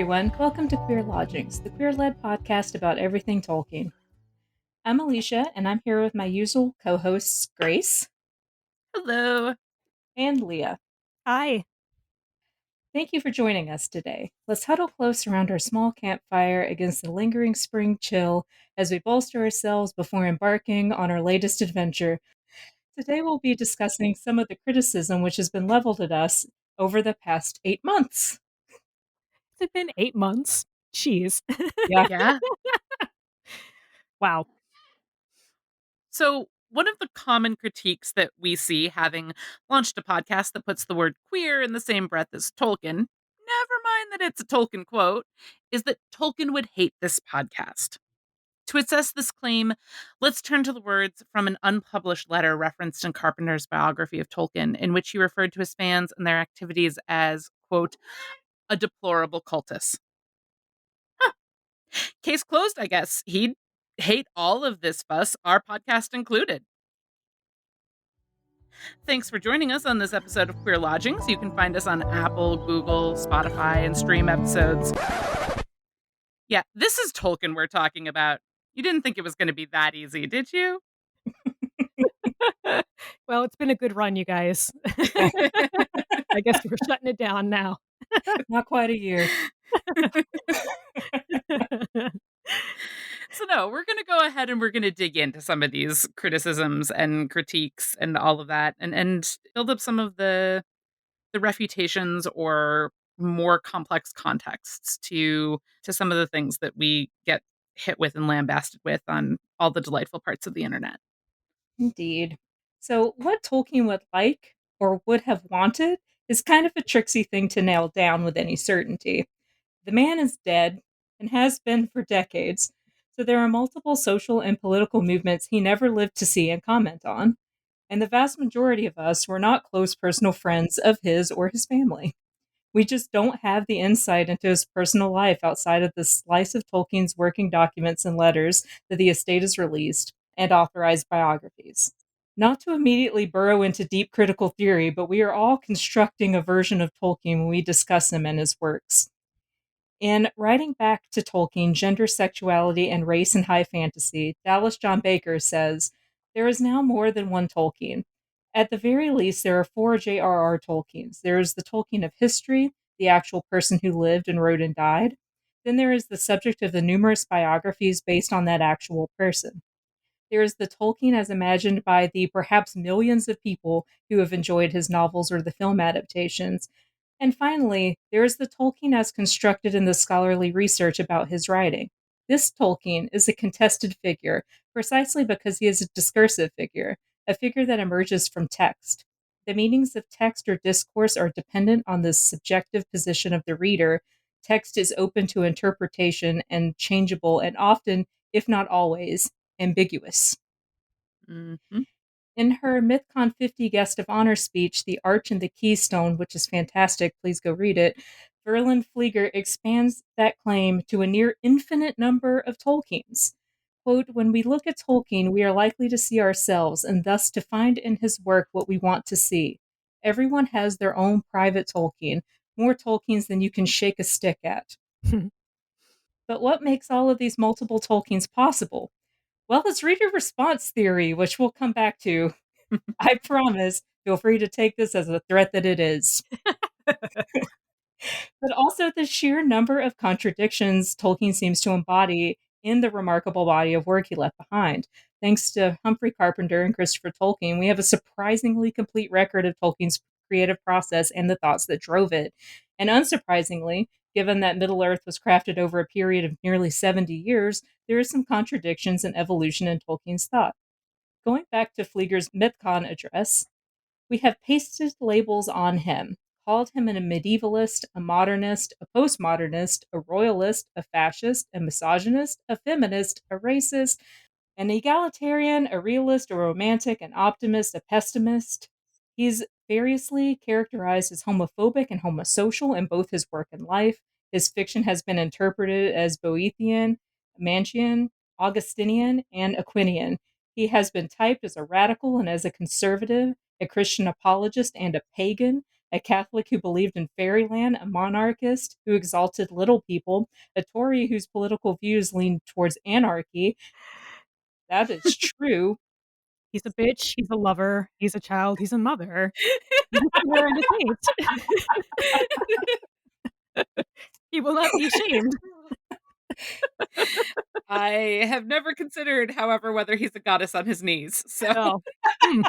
everyone. Welcome to Queer Lodgings, the queer-led podcast about everything Tolkien. I'm Alicia, and I'm here with my usual co-hosts, Grace. Hello. And Leah. Hi. Thank you for joining us today. Let's huddle close around our small campfire against the lingering spring chill as we bolster ourselves before embarking on our latest adventure. Today we'll be discussing some of the criticism which has been leveled at us over the past 8 months. Has it been 8 months? Jeez. Yeah. Wow. So, one of the common critiques that we see having launched a podcast that puts the word queer in the same breath as Tolkien, never mind that it's a Tolkien quote, is that Tolkien would hate this podcast. To assess this claim, let's turn to the words from an unpublished letter referenced in Carpenter's biography of Tolkien, in which he referred to his fans and their activities as, quote, a deplorable cultus. Case closed, I guess. He'd hate all of this fuss, our podcast included. Thanks for joining us on this episode of Queer Lodgings. You can find us on Apple, Google, Spotify, and stream episodes. Yeah, this is Tolkien we're talking about. You didn't think it was going to be that easy, did you? Well, it's been a good run, you guys. I guess we're shutting it down now. Not quite a year. So no, we're going to go ahead and we're going to dig into some of these criticisms and critiques and all of that and build up some of the refutations or more complex contexts to some of the things that we get hit with and lambasted with on all the delightful parts of the internet. Indeed. So, what Tolkien would like or would have wanted is kind of a tricksy thing to nail down with any certainty. The man is dead and has been for decades, so there are multiple social and political movements he never lived to see and comment on, and the vast majority of us were not close personal friends of his or his family. We just don't have the insight into his personal life outside of the slice of Tolkien's working documents and letters that the estate has released and authorized biographies. Not to immediately burrow into deep critical theory, but we are all constructing a version of Tolkien when we discuss him and his works. In writing back to Tolkien, Gender, Sexuality, and Race in High Fantasy, Dallas John Baker says, "There is now more than one Tolkien. At the very least, there are four J.R.R. Tolkiens. There is the Tolkien of history, the actual person who lived and wrote and died. Then there is the subject of the numerous biographies based on that actual person. There is the Tolkien as imagined by the perhaps millions of people who have enjoyed his novels or the film adaptations. And finally, there is the Tolkien as constructed in the scholarly research about his writing. This Tolkien is a contested figure, precisely because he is a discursive figure, a figure that emerges from text. The meanings of text or discourse are dependent on the subjective position of the reader. Text is open to interpretation and changeable, and often, if not always, ambiguous." Mm-hmm. In her MythCon 50 guest of honor speech, The Arch and the Keystone, which is fantastic, please go read it, Verlyn Flieger expands that claim to a near infinite number of Tolkiens. Quote, "When we look at Tolkien, we are likely to see ourselves and thus to find in his work what we want to see. Everyone has their own private Tolkien, more Tolkiens than you can shake a stick at." But what makes all of these multiple Tolkiens possible? Well, it's reader response theory, which we'll come back to. I promise. Feel free to take this as a threat that it is. But also the sheer number of contradictions Tolkien seems to embody in the remarkable body of work he left behind. Thanks to Humphrey Carpenter and Christopher Tolkien, we have a surprisingly complete record of Tolkien's creative process and the thoughts that drove it. And unsurprisingly, given that Middle-earth was crafted over a period of nearly 70 years, there is some contradictions and evolution in Tolkien's thought. Going back to Flieger's MythCon address, we have pasted labels on him, called him a medievalist, a modernist, a postmodernist, a royalist, a fascist, a misogynist, a feminist, a racist, an egalitarian, a realist, a romantic, an optimist, a pessimist. He's variously characterized as homophobic and homosocial in both his work and life. His fiction has been interpreted as Boethian, Manchian, Augustinian, and Aquinian. He has been typed as a radical and as a conservative, a Christian apologist, and a pagan, a Catholic who believed in fairyland, a monarchist who exalted little people, a Tory whose political views leaned towards anarchy. That is true. He's a bitch, he's a lover, he's a child, he's a mother. He's a sinner and a saint. He will not be ashamed. I have never considered, however, whether he's a goddess on his knees. So Oh. Hmm.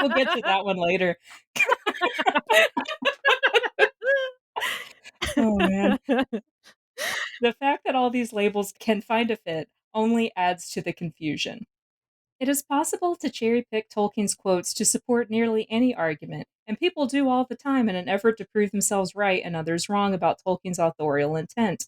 We'll get to that one later. Oh, man. The fact that all these labels can find a fit only adds to the confusion. It is possible to cherry pick Tolkien's quotes to support nearly any argument, and people do all the time in an effort to prove themselves right and others wrong about Tolkien's authorial intent.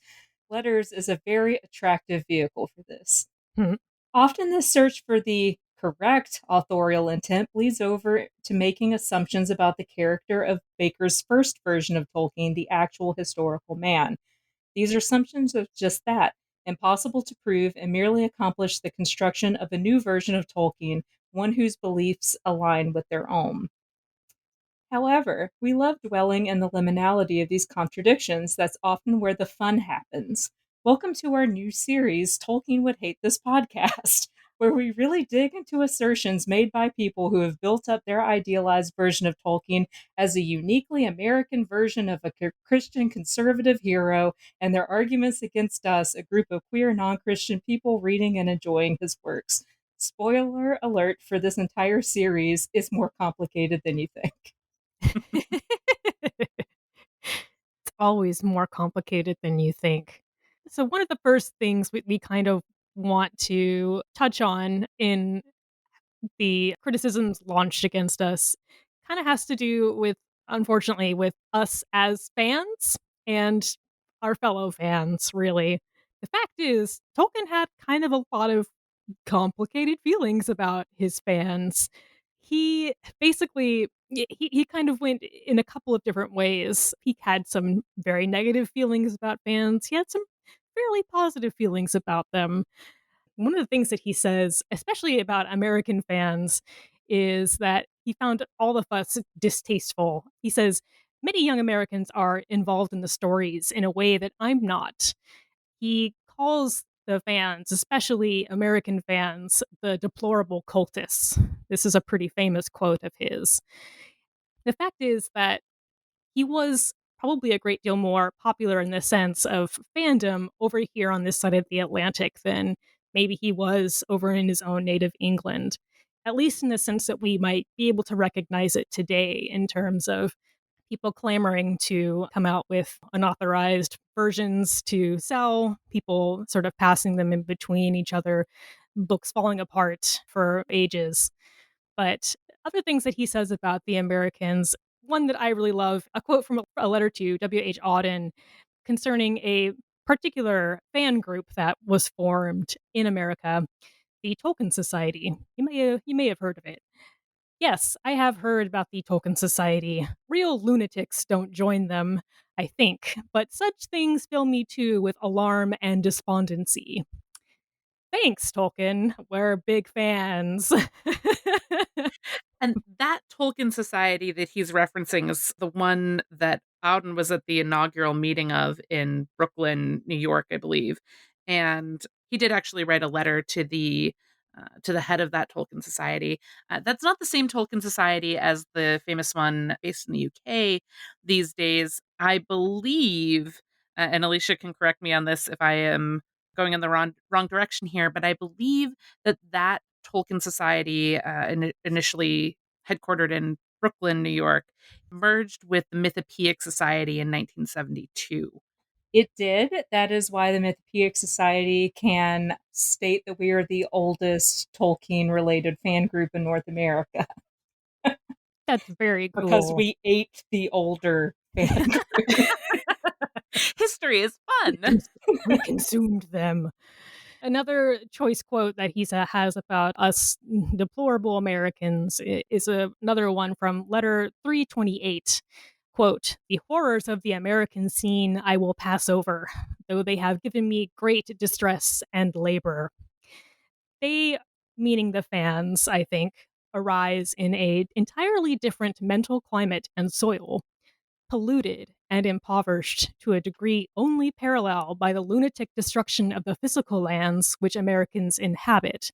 Letters is a very attractive vehicle for this. Hmm. Often, this search for the correct authorial intent leads over to making assumptions about the character of Baker's first version of Tolkien, the actual historical man. These are assumptions of just that, impossible to prove, and merely accomplish the construction of a new version of Tolkien, one whose beliefs align with their own. However, we love dwelling in the liminality of these contradictions. That's often where the fun happens. Welcome to our new series, Tolkien Would Hate This Podcast, where we really dig into assertions made by people who have built up their idealized version of Tolkien as a uniquely American version of a Christian conservative hero, and their arguments against us, a group of queer non Christian people reading and enjoying his works. Spoiler alert for this entire series, it's more complicated than you think. It's always more complicated than you think. So, one of the first things we kind of want to touch on in the criticisms launched against us kind of has to do with, unfortunately, with us as fans and our fellow fans, really. The fact is, Tolkien had kind of a lot of complicated feelings about his fans. He basically he kind of went in a couple of different ways. He had some very negative feelings about fans. He had some fairly positive feelings about them. One of the things that he says, especially about American fans, is that he found all of us distasteful. He says, many young Americans are involved in the stories in a way that I'm not. He calls the fans, especially American fans, the deplorable cultists. This is a pretty famous quote of his. The fact is that he was probably a great deal more popular in the sense of fandom over here on this side of the Atlantic than maybe he was over in his own native England, at least in the sense that we might be able to recognize it today in terms of people clamoring to come out with unauthorized versions to sell, people sort of passing them in between each other, books falling apart for ages. But other things that he says about the Americans, one that I really love, a quote from a letter to W.H. Auden concerning a particular fan group that was formed in America, the Tolkien Society. You may have heard of it. Yes, I have heard about the Tolkien Society. Real lunatics don't join them, I think, but such things fill me too with alarm and despondency. Thanks, Tolkien. We're big fans. And that Tolkien Society that he's referencing is the one that Auden was at the inaugural meeting of in Brooklyn, New York, I believe. And he did actually write a letter to the head of that Tolkien Society. That's not the same Tolkien Society as the famous one based in the UK these days. I believe, and Alicia can correct me on this if I am going in the wrong direction here, but I believe that Tolkien Society, initially headquartered in Brooklyn, New York, merged with the Mythopoeic Society in 1972. It did. That is why the Mythopoeic Society can state that we are the oldest Tolkien related fan group in North America That's very because cool. we ate the older fan group. History is fun. We consumed them. Another choice quote that he has about us deplorable Americans is another one from letter 328. Quote, the horrors of the American scene I will pass over, though they have given me great distress and labor. They, meaning the fans, I think, arise in a entirely different mental climate and soil, polluted and impoverished to a degree only parallel by the lunatic destruction of the physical lands which Americans inhabit.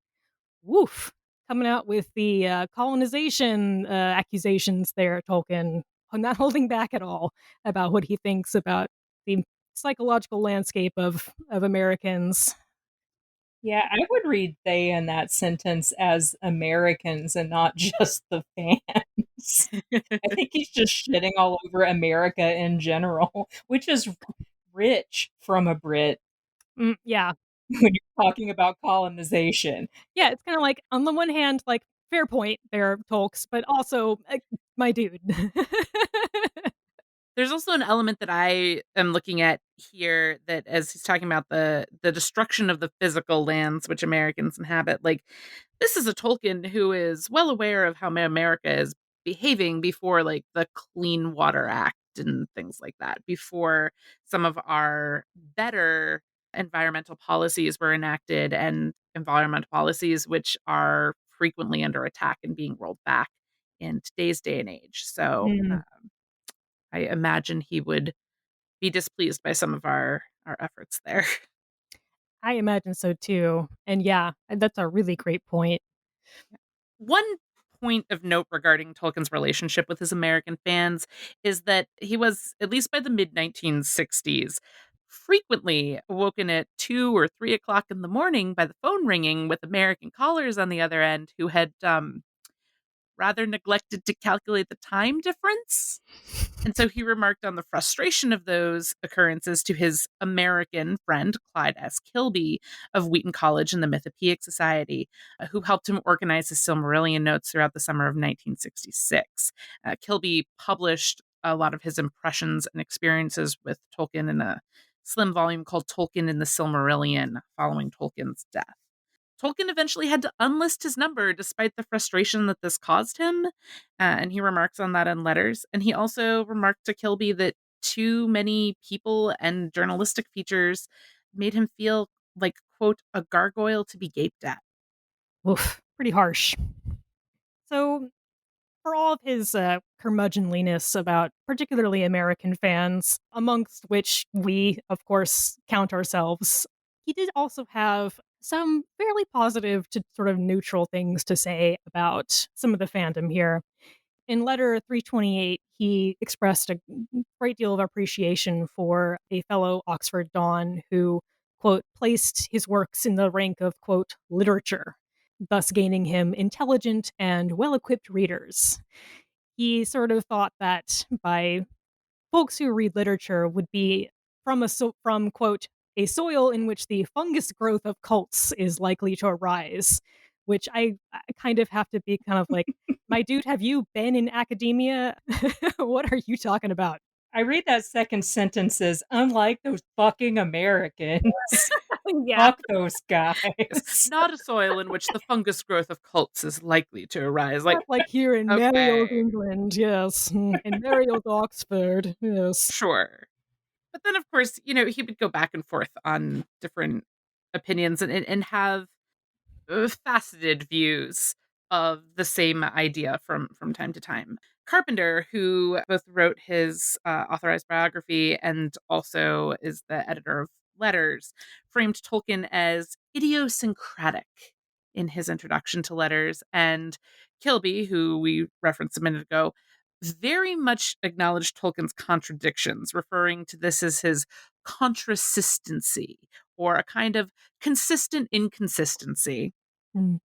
Woof. Coming out with the colonization accusations there, Tolkien. I'm not holding back at all about what he thinks about the psychological landscape of Americans. Yeah, I would read they in that sentence as Americans and not just the fans. I think he's just shitting all over America in general, which is rich from a Brit Yeah. when you're talking about colonization. Yeah, it's kind of like, on the one hand, like, fair point there, Tolks, but also, my dude. There's also an element that I am looking at here that as he's talking about the destruction of the physical lands which Americans inhabit, like this is a Tolkien who is well aware of how America is behaving before like the Clean Water Act and things like that, before some of our better environmental policies were enacted and environmental policies which are frequently under attack and being rolled back in today's day and age. So Mm, I imagine he would be displeased by some of our efforts there. I imagine so too. And yeah, that's a really great point. One point of note regarding Tolkien's relationship with his American fans is that he was, at least by the mid 1960s, frequently woken at 2 or 3 o'clock in the morning by the phone ringing with American callers on the other end who had rather neglected to calculate the time difference. And so he remarked on the frustration of those occurrences to his American friend, Clyde S. Kilby of Wheaton College and the Mythopoeic Society, who helped him organize his Silmarillion notes throughout the summer of 1966. Kilby published a lot of his impressions and experiences with Tolkien in a slim volume called Tolkien in the Silmarillion following Tolkien's death. Tolkien eventually had to unlist his number despite the frustration that this caused him. And he remarks on that in letters. And he also remarked to Kilby that too many people and journalistic features made him feel like, quote, a gargoyle to be gaped at. Oof, pretty harsh. So, for all of his curmudgeonliness about particularly American fans, amongst which we, of course, count ourselves, he did also have some fairly positive to sort of neutral things to say about some of the fandom here. In letter 328, he expressed a great deal of appreciation for a fellow Oxford Don who, quote, placed his works in the rank of, quote, literature, thus gaining him intelligent and well equipped readers. He sort of thought that by folks who read literature would be from quote a soil in which the fungus growth of cults is likely to arise, which I kind of have to be kind of like, my dude, have you been in academia? What are you talking about? I read that second sentence as unlike those fucking Americans. Yeah, Fuck those Yes, guys. not a soil in which the fungus growth of cults is likely to arise. Like, not like here in merry old okay, England, yes, in merry old Oxford, yes. sure. But then, of course, he would go back and forth on different opinions and have faceted views of the same idea from time to time. Carpenter, who both wrote his authorized biography and also is the editor of Letters, framed Tolkien as idiosyncratic in his introduction to Letters, and Kilby, who we referenced a minute ago, very much acknowledged Tolkien's contradictions, referring to this as his contrasistency, or a kind of consistent inconsistency. Mm.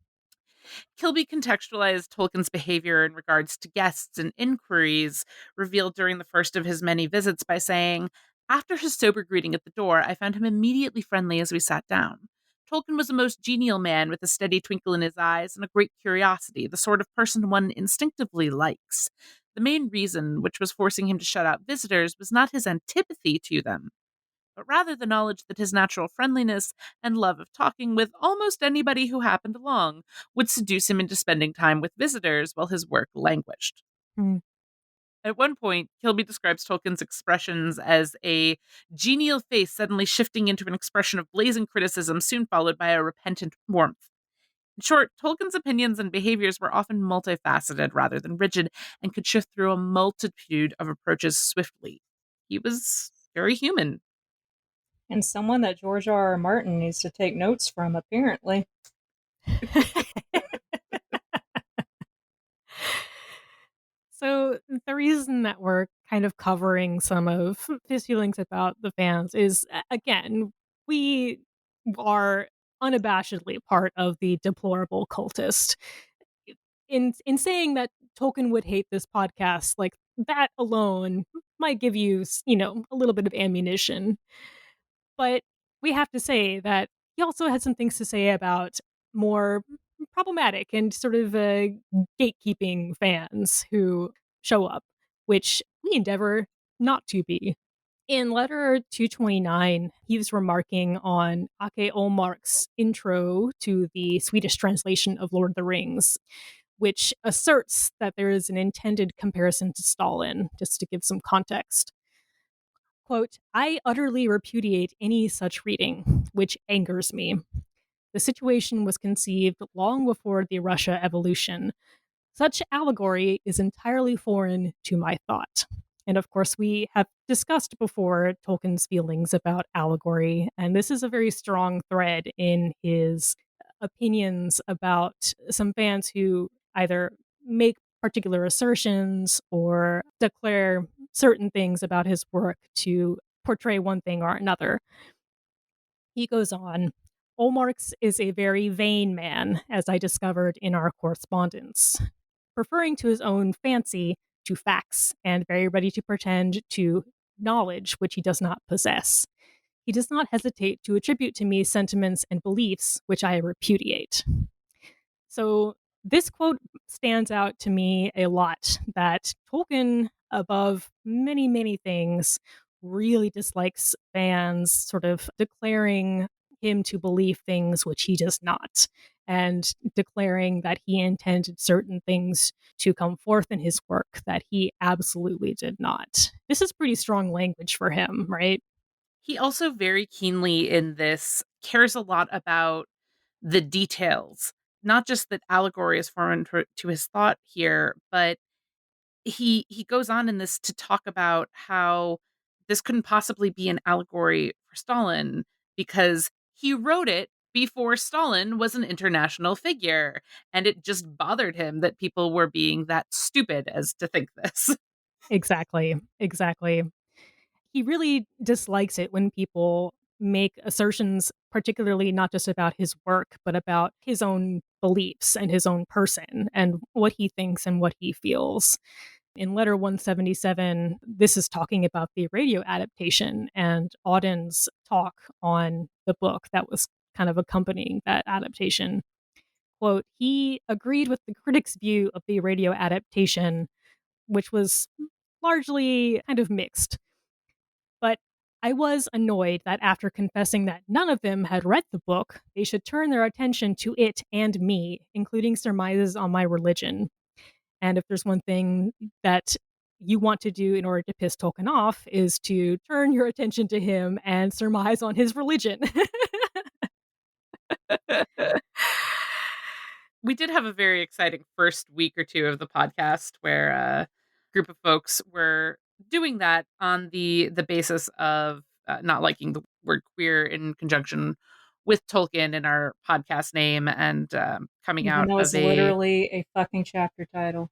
Kilby contextualized Tolkien's behavior in regards to guests and inquiries revealed during the first of his many visits by saying, after his sober greeting at the door, I found him immediately friendly as we sat down. Tolkien was a most genial man with a steady twinkle in his eyes and a great curiosity, the sort of person one instinctively likes. The main reason which was forcing him to shut out visitors was not his antipathy to them, but rather the knowledge that his natural friendliness and love of talking with almost anybody who happened along would seduce him into spending time with visitors while his work languished. Mm. At one point, Kilby describes Tolkien's expressions as a genial face suddenly shifting into an expression of blazing criticism, soon followed by a repentant warmth. In short, Tolkien's opinions and behaviors were often multifaceted rather than rigid and could shift through a multitude of approaches swiftly. He was very human. And someone that George R. R. Martin needs to take notes from, apparently. So the reason that we're kind of covering some of his feelings about the fans is, again, we are unabashedly part of the deplorable cultist. In saying that Tolkien would hate this podcast, like that alone might give you, a little bit of ammunition. But we have to say that he also had some things to say about more problematic and sort of gatekeeping fans who show up, which we endeavor not to be. In letter 229, he was remarking on Ake Olmark's intro to the Swedish translation of Lord of the Rings, which asserts that there is an intended comparison to Stalin, just to give some context. Quote, I utterly repudiate any such reading, which angers me. The situation was conceived long before the Russia evolution. Such allegory is entirely foreign to my thought. And of course, we have discussed before Tolkien's feelings about allegory, and this is a very strong thread in his opinions about some fans who either make particular assertions or declare certain things about his work to portray one thing or another. He goes on, Olmarx is a very vain man, as I discovered in our correspondence, preferring to his own fancy to facts and very ready to pretend to knowledge which he does not possess. He does not hesitate to attribute to me sentiments and beliefs which I repudiate. So this quote stands out to me a lot, that Tolkien, above many, many things, really dislikes fans sort of declaring him to believe things which he does not, and declaring that he intended certain things to come forth in his work that he absolutely did not. This is pretty strong language for him, right? He also very keenly in this cares a lot about the details, not just that allegory is foreign to his thought here, but he goes on in this to talk about how this couldn't possibly be an allegory for Stalin because he wrote it before Stalin was an international figure, and it just bothered him that people were being that stupid as to think this. Exactly. Exactly. He really dislikes it when people make assertions, particularly not just about his work, but about his own beliefs and his own person and what he thinks and what he feels. In letter 177, this is talking about the radio adaptation and Auden's talk on the book that was kind of accompanying that adaptation. Quote, he agreed with the critics' view of the radio adaptation, which was largely kind of mixed. But I was annoyed that after confessing that none of them had read the book, they should turn their attention to it and me, including surmises on my religion. And if there's one thing that you want to do in order to piss Tolkien off, is to turn your attention to him and surmise on his religion. We did have a very exciting first week or two of the podcast where a group of folks were doing that on the basis of not liking the word queer in conjunction with Tolkien in our podcast name and coming Even out though it's of a literally a fucking chapter title.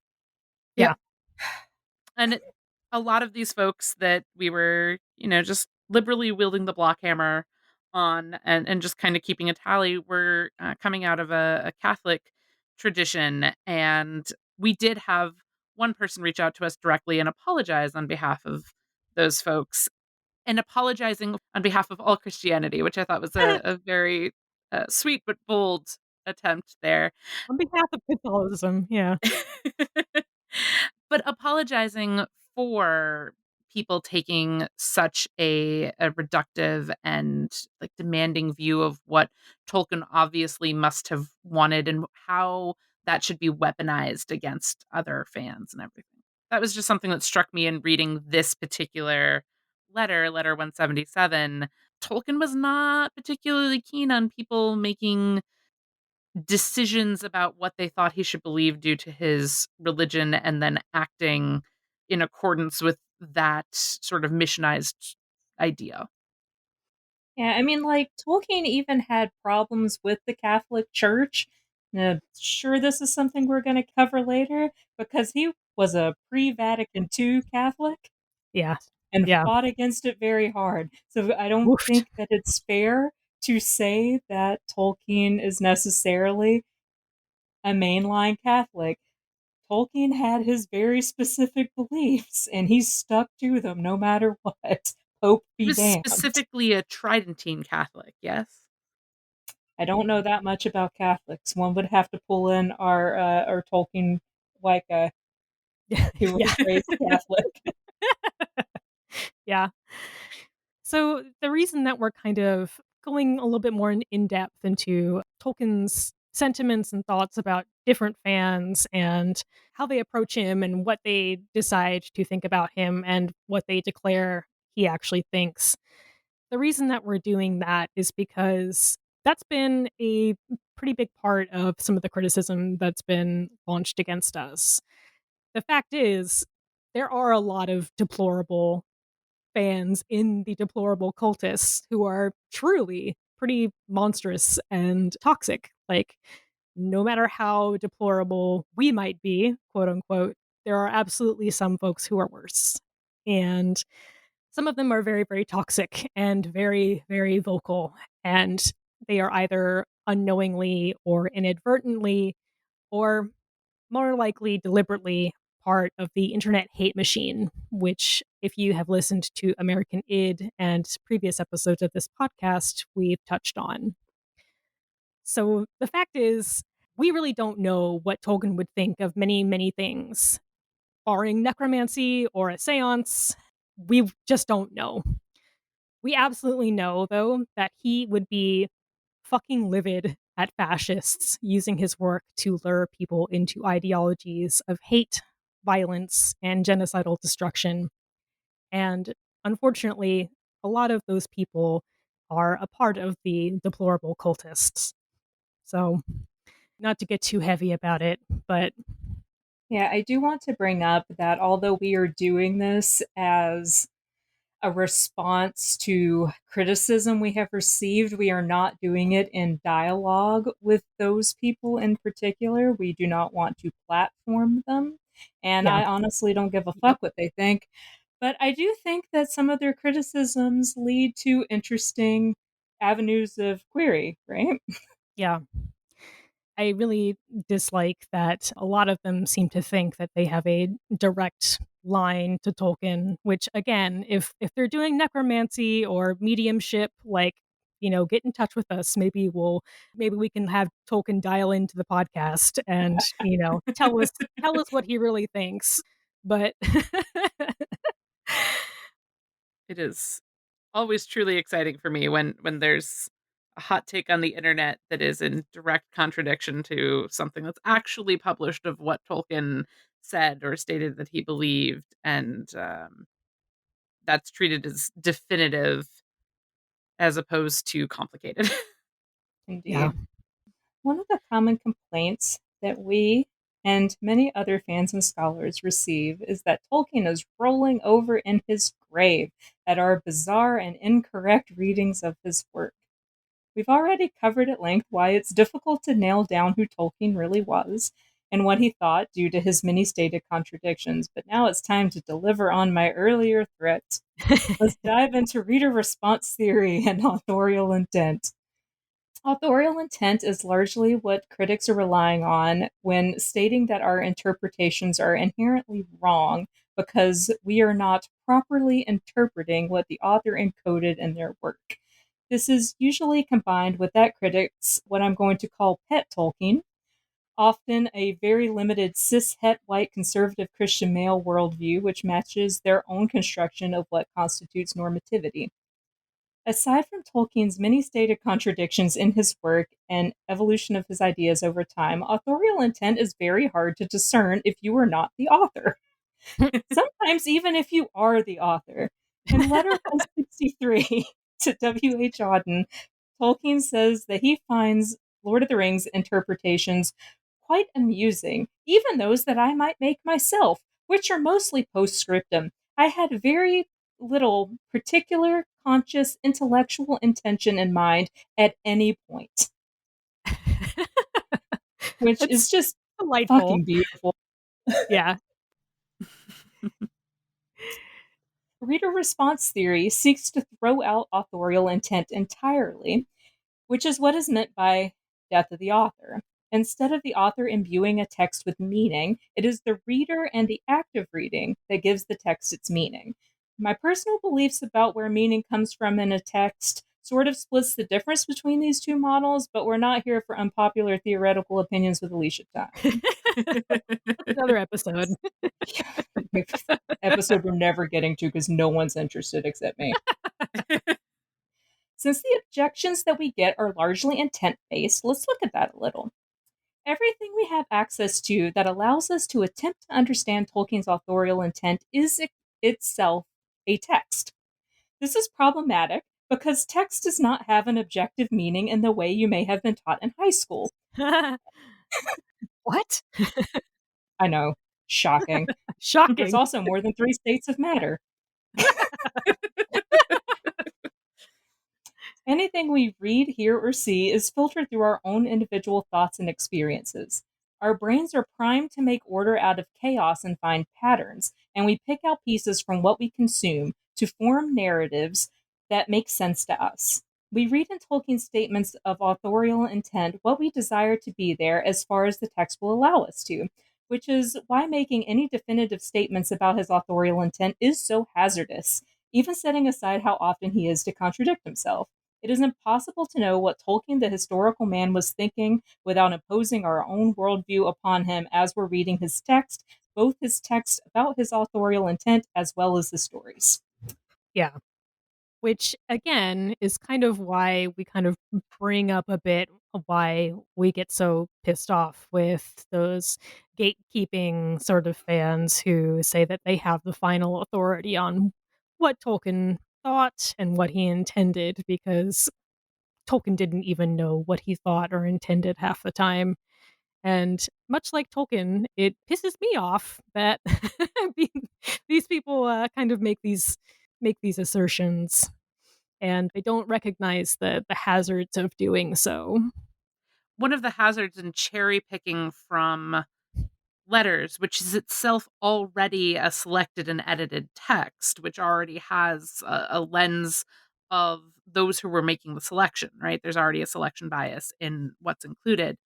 yep. Yeah. And a lot of these folks that we were, just liberally wielding the block hammer on and just kind of keeping a tally were coming out of a Catholic tradition. And we did have one person reach out to us directly and apologize on behalf of those folks and apologizing on behalf of all Christianity, which I thought was a very sweet but bold attempt there. On behalf of Catholicism, yeah. But apologizing for people taking such a reductive and like demanding view of what Tolkien obviously must have wanted and how that should be weaponized against other fans and everything. That was just something that struck me in reading this particular letter 177. Tolkien was not particularly keen on people making decisions about what they thought he should believe due to his religion and then acting in accordance with that sort of missionized idea. Yeah, I mean, like, Tolkien even had problems with the Catholic Church. Sure, this is something we're going to cover later, because he was a pre Vatican II Catholic Yeah. and Yeah. fought against it very hard. So I don't Woofed. think that it's fair to say that Tolkien is necessarily a mainline Catholic. Tolkien had his very specific beliefs, and he stuck to them no matter what. Pope He be was damned. specifically a Tridentine Catholic, yes? I don't know that much about Catholics. One would have to pull in our Tolkien Wicca, who Yeah. was raised Catholic. Yeah. So the reason that we're kind of going a little bit more in depth into Tolkien's sentiments and thoughts about different fans and how they approach him and what they decide to think about him and what they declare he actually thinks. The reason that we're doing that is because that's been a pretty big part of some of the criticism that's been launched against us. The fact is, there are a lot of deplorable fans in the deplorable cultists who are truly pretty monstrous and toxic. Like, no matter how deplorable we might be, quote unquote, there are absolutely some folks who are worse. And some of them are very, very toxic and very, very vocal. And they are either unknowingly or inadvertently, or more likely deliberately, part of the internet hate machine, which, if you have listened to American Id and previous episodes of this podcast, we've touched on. So the fact is, we really don't know what Tolkien would think of many, many things. Barring necromancy or a seance, we just don't know. We absolutely know, though, that he would be fucking livid at fascists using his work to lure people into ideologies of hate, violence, and genocidal destruction. And unfortunately, a lot of those people are a part of the deplorable cultists. So, not to get too heavy about it, but Yeah, I do want to bring up that although we are doing this as a response to criticism we have received, we are not doing it in dialogue with those people in particular. We do not want to platform them. And yeah, I honestly don't give a yep, fuck what they think. But I do think that some of their criticisms lead to interesting avenues of query, right? yeah. I really dislike that a lot of them seem to think that they have a direct line to Tolkien, which again, if they're doing necromancy or mediumship, like, get in touch with us. Maybe we can have Tolkien dial into the podcast and, tell us what he really thinks. But It is always truly exciting for me when there's a hot take on the internet that is in direct contradiction to something that's actually published of what Tolkien said or stated that he believed, and that's treated as definitive as opposed to complicated. yeah, Indeed. One of the common complaints that we and many other fans and scholars receive is that Tolkien is rolling over in his grave at our bizarre and incorrect readings of his work. We've already covered at length why it's difficult to nail down who Tolkien really was and what he thought due to his many stated contradictions, but now it's time to deliver on my earlier threat. Let's dive into reader response theory and authorial intent. Authorial intent is largely what critics are relying on when stating that our interpretations are inherently wrong because we are not properly interpreting what the author encoded in their work. This is usually combined with that critics, what I'm going to call pet Tolkien, often a very limited cis het white conservative Christian male worldview, which matches their own construction of what constitutes normativity. Aside from Tolkien's many stated contradictions in his work and evolution of his ideas over time, authorial intent is very hard to discern if you are not the author. Sometimes, even if you are the author. In letter 163 to W.H. Auden, Tolkien says that he finds Lord of the Rings interpretations quite amusing, even those that I might make myself, which are mostly postscriptum. I had very little particular conscious intellectual intention in mind at any point, which is It's just delightful. fucking beautiful. Yeah. Reader response theory seeks to throw out authorial intent entirely, which is what is meant by death of the author. Instead of the author imbuing a text with meaning, it is the reader and the act of reading that gives the text its meaning. My personal beliefs about where meaning comes from in a text sort of splits the difference between these two models, but we're not here for unpopular theoretical opinions with Alicia Time. That's another episode. Episode we're never getting to because no one's interested except me. Since the objections that we get are largely intent based, let's look at that a little. Everything we have access to that allows us to attempt to understand Tolkien's authorial intent is itself a text. This is problematic because text does not have an objective meaning in the way you may have been taught in high school. What? I know, shocking. There's Shocking. also more than three states of matter. Anything we read, hear, or see is filtered through our own individual thoughts and experiences. Our brains are primed to make order out of chaos and find patterns, and we pick out pieces from what we consume to form narratives that make sense to us. We read in Tolkien's statements of authorial intent what we desire to be there as far as the text will allow us to, which is why making any definitive statements about his authorial intent is so hazardous, even setting aside how often he is to contradict himself. It is impossible to know what Tolkien, the historical man, was thinking without imposing our own worldview upon him as we're reading his text, both his text about his authorial intent as well as the stories. Yeah. Which again is kind of why we kind of bring up a bit of why we get so pissed off with those gatekeeping sort of fans who say that they have the final authority on what Tolkien thought and what he intended, because Tolkien didn't even know what he thought or intended half the time. And much like Tolkien, it pisses me off that these people kind of make these assertions, and they don't recognize the hazards of doing so. One of the hazards in cherry picking from letters, which is itself already a selected and edited text, which already has a lens of those who were making the selection, right? There's already a selection bias in what's included.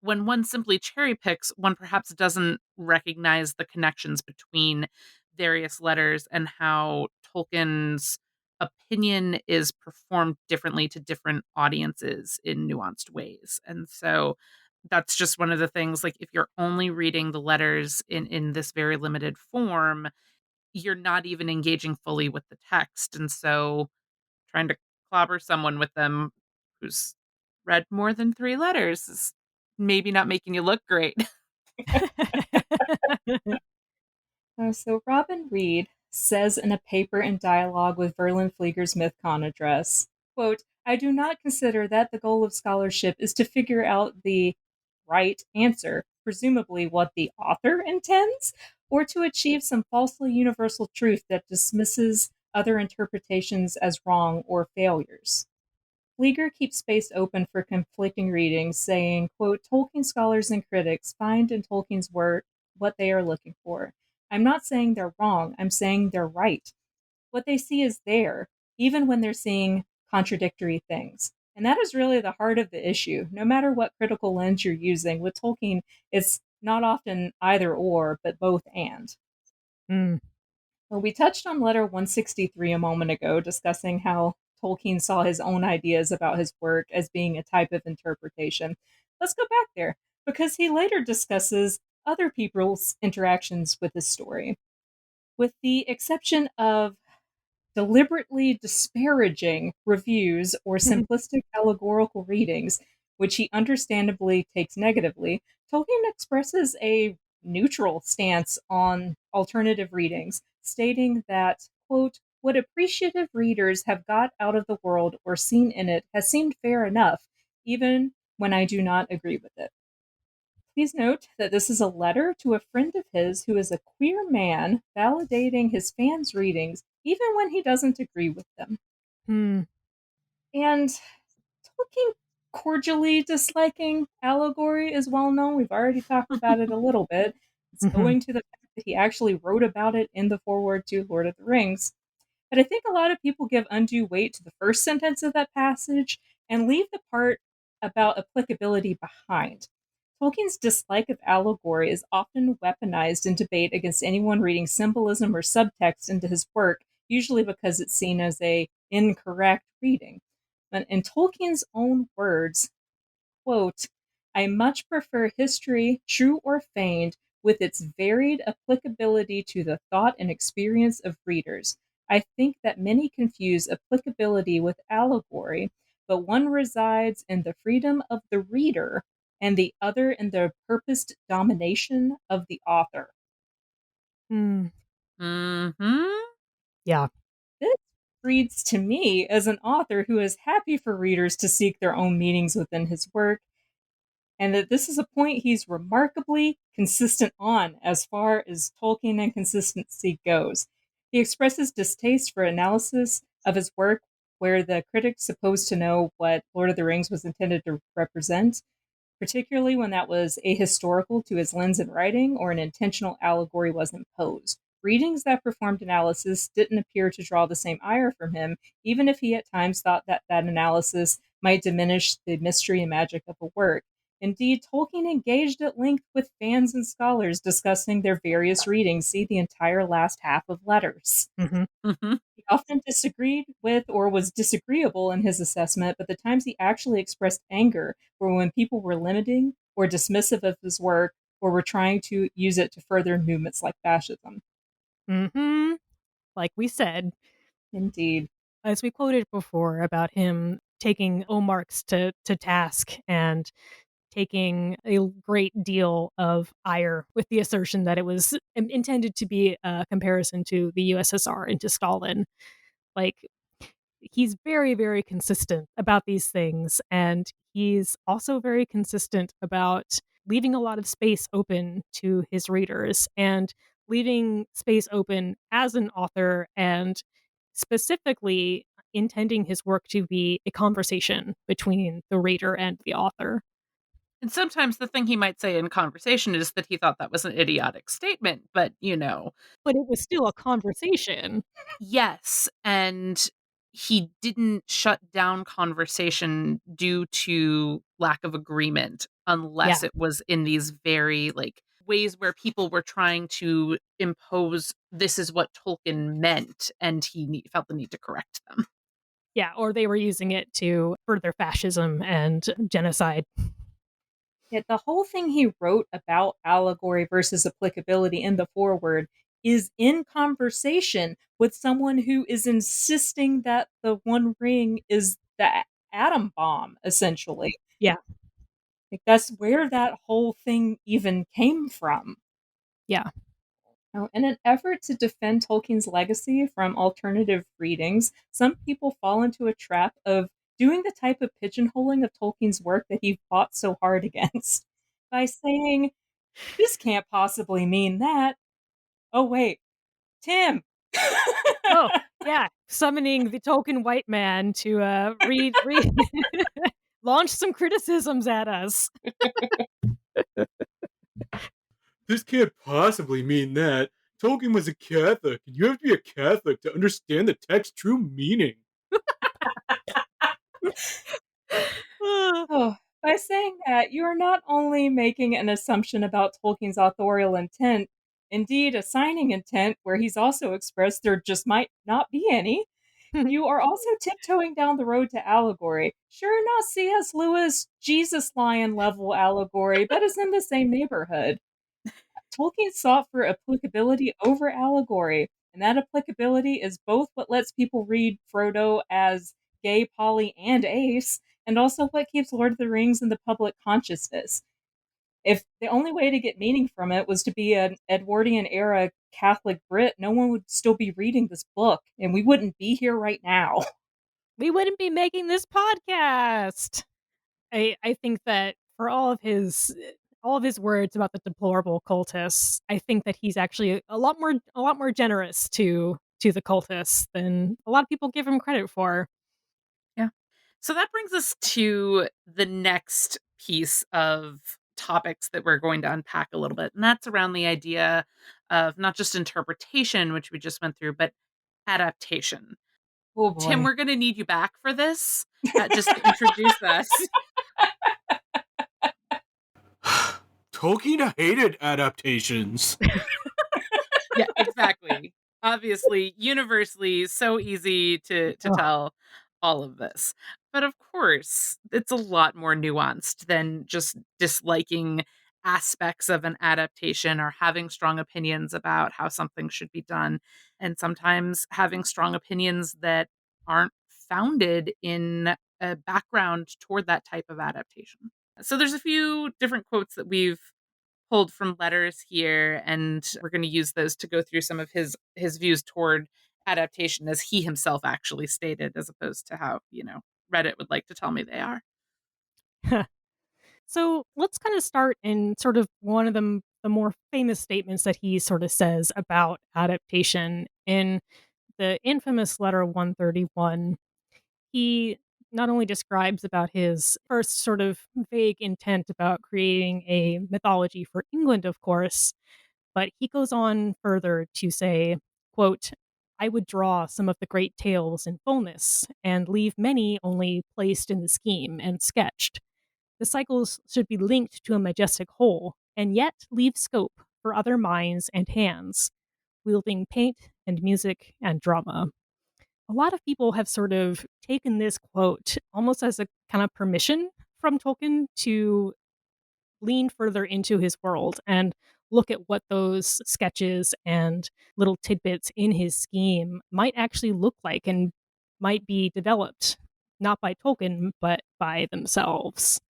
When one simply cherry picks, one perhaps doesn't recognize the connections between various letters and how Tolkien's opinion is performed differently to different audiences in nuanced ways. And so that's just one of the things, like, if you're only reading the letters in this very limited form, you're not even engaging fully with the text. And so trying to clobber someone with them who's read more than 3 letters is maybe not making you look great. So Robin Reed says in a paper in dialogue with Verlin Flieger's MythCon address, quote, I do not consider that the goal of scholarship is to figure out the right answer, presumably what the author intends, or to achieve some falsely universal truth that dismisses other interpretations as wrong or failures. Flieger keeps space open for conflicting readings, saying, quote, Tolkien scholars and critics find in Tolkien's work what they are looking for. I'm not saying they're wrong, I'm saying they're right. What they see is there, even when they're seeing contradictory things. And that is really the heart of the issue. No matter what critical lens you're using, with Tolkien, it's not often either or, but both and. Mm. Well, we touched on letter 163 a moment ago, discussing how Tolkien saw his own ideas about his work as being a type of interpretation. Let's go back there, because he later discusses other people's interactions with his story. With the exception of deliberately disparaging reviews or simplistic allegorical readings, which he understandably takes negatively, Tolkien expresses a neutral stance on alternative readings, stating that, quote, what appreciative readers have got out of the world or seen in it has seemed fair enough, even when I do not agree with it. Please note that this is a letter to a friend of his who is a queer man validating his fans' readings even when he doesn't agree with them. Hmm. And Tolkien cordially disliking allegory is well known. We've already talked about it a little bit. It's Mhm. owing to the fact that he actually wrote about it in the foreword to Lord of the Rings. But I think a lot of people give undue weight to the first sentence of that passage and leave the part about applicability behind. Tolkien's dislike of allegory is often weaponized in debate against anyone reading symbolism or subtext into his work, usually because it's seen as a incorrect reading. But in Tolkien's own words, quote, I much prefer history, true or feigned, with its varied applicability to the thought and experience of readers. I think that many confuse applicability with allegory, but one resides in the freedom of the reader and the other in the purposed domination of the author. Mm. Mm-hmm. Yeah. This reads to me as an author who is happy for readers to seek their own meanings within his work, and that this is a point he's remarkably consistent on as far as Tolkien and consistency goes. He expresses distaste for analysis of his work where the critic's supposed to know what Lord of the Rings was intended to represent, particularly when that was ahistorical to his lens in writing or an intentional allegory was imposed. Readings that performed analysis didn't appear to draw the same ire from him, even if he at times thought that that analysis might diminish the mystery and magic of a work. Indeed, Tolkien engaged at length with fans and scholars discussing their various readings. See the entire last half of Letters. Mhm. Mm-hmm. He often disagreed with or was disagreeable in his assessment, but the times he actually expressed anger were when people were limiting or dismissive of his work or were trying to use it to further movements like fascism. Mhm. Like we said, Indeed. as we quoted before about him taking Omarx to task and taking a great deal of ire with the assertion that it was intended to be a comparison to the USSR and to Stalin. Like, he's very, very consistent about these things. And he's also very consistent about leaving a lot of space open to his readers and leaving space open as an author and specifically intending his work to be a conversation between the reader and the author. And sometimes the thing he might say in conversation is that he thought that was an idiotic statement, but But it was still a conversation. yes. And he didn't shut down conversation due to lack of agreement, unless Yeah. it was in these very ways where people were trying to impose this is what Tolkien meant, and felt the need to correct them. Yeah, or they were using it to further fascism and genocide. Yet the whole thing he wrote about allegory versus applicability in the foreword is in conversation with someone who is insisting that the One Ring is the atom bomb, essentially. Yeah, Like that's where that whole thing even came from. yeah. Now, in an effort to defend Tolkien's legacy from alternative readings, some people fall into a trap of doing the type of pigeonholing of Tolkien's work that he fought so hard against by saying, this can't possibly mean that. Oh, wait, Tim! Oh, yeah. Summoning the token white man to read launch some criticisms at us. This can't possibly mean that. Tolkien was a Catholic, and you have to be a Catholic to understand the text's true meaning. Oh, by saying that, you are not only making an assumption about Tolkien's authorial intent, indeed assigning intent where he's also expressed there just might not be any, you are also tiptoeing down the road to allegory. Sure, not C.S. Lewis, Jesus lion level allegory, but is in the same neighborhood. Tolkien sought for applicability over allegory, and that applicability is both what lets people read Frodo as gay, poly, and ace, and also what keeps Lord of the Rings in the public consciousness. If the only way to get meaning from it was to be an Edwardian era Catholic Brit, no one would still be reading this book, and we wouldn't be here right now. We wouldn't be making this podcast. I think that for all of his words about the deplorable cultists, I think that he's actually a lot more generous to the cultists than a lot of people give him credit for. Yeah. So that brings us to the next piece of topics that we're going to unpack a little bit. And that's around the idea of not just interpretation, which we just went through, but adaptation. Oh Tim, boy. we're going to need you back for this, just to introduce us. Tolkien hated adaptations. Yeah, exactly. Obviously, universally, so easy to Ugh. tell all of this. But of course, it's a lot more nuanced than just disliking aspects of an adaptation or having strong opinions about how something should be done. And sometimes having strong opinions that aren't founded in a background toward that type of adaptation. So there's a few different quotes that we've pulled from letters here, and we're going to use those to go through some of his views toward adaptation as he himself actually stated, as opposed to how Reddit would like to tell me they are. So let's kind of start in sort of one of the more famous statements that he sort of says about adaptation in the infamous letter 131. He not only describes about his first sort of vague intent about creating a mythology for England, of course, but he goes on further to say, quote, I would draw some of the great tales in fullness and leave many only placed in the scheme and sketched. The cycles should be linked to a majestic whole, and yet leave scope for other minds and hands, wielding paint and music and drama. A lot of people have sort of taken this quote almost as a kind of permission from Tolkien to lean further into his world and look at what those sketches and little tidbits in his scheme might actually look like and might be developed not by Tolkien but by themselves.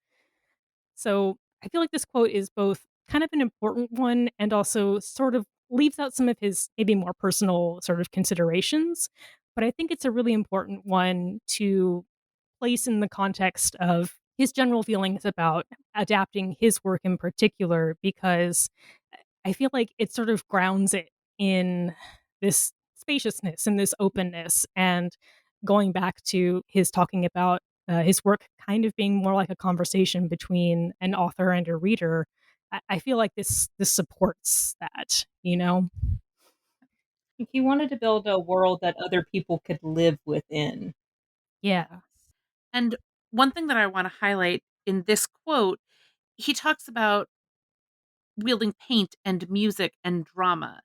So I feel like this quote is both kind of an important one and also sort of leaves out some of his maybe more personal sort of considerations. But I think it's a really important one to place in the context of his general feelings about adapting his work in particular, because I feel like it sort of grounds it in this spaciousness and this openness. And going back to his talking about his work kind of being more like a conversation between an author and a reader, I feel like this supports that, you know? He wanted to build a world that other people could live within. Yeah. And one thing that I want to highlight in this quote, he talks about wielding paint and music and drama.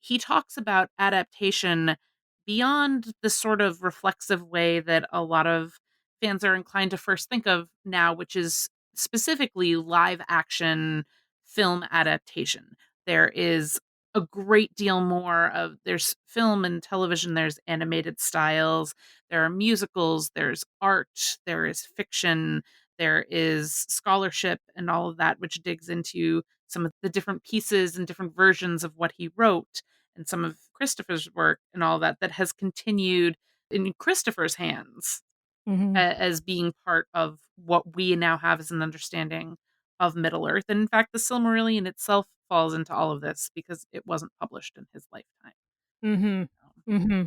He talks about adaptation beyond the sort of reflexive way that a lot of fans are inclined to first think of now, which is specifically live action film adaptation. There is a great deal more of there's film and television, there's animated styles, there are musicals, there's art, there is fiction, there is scholarship and all of that, which digs into some of the different pieces and different versions of what he wrote and some of Christopher's work and all that that has continued in Christopher's hands Hmm. as being part of what we now have as an understanding of Middle Earth. And in fact, the Silmarillion itself falls into all of this because it wasn't published in his lifetime. Hmm. Hmm.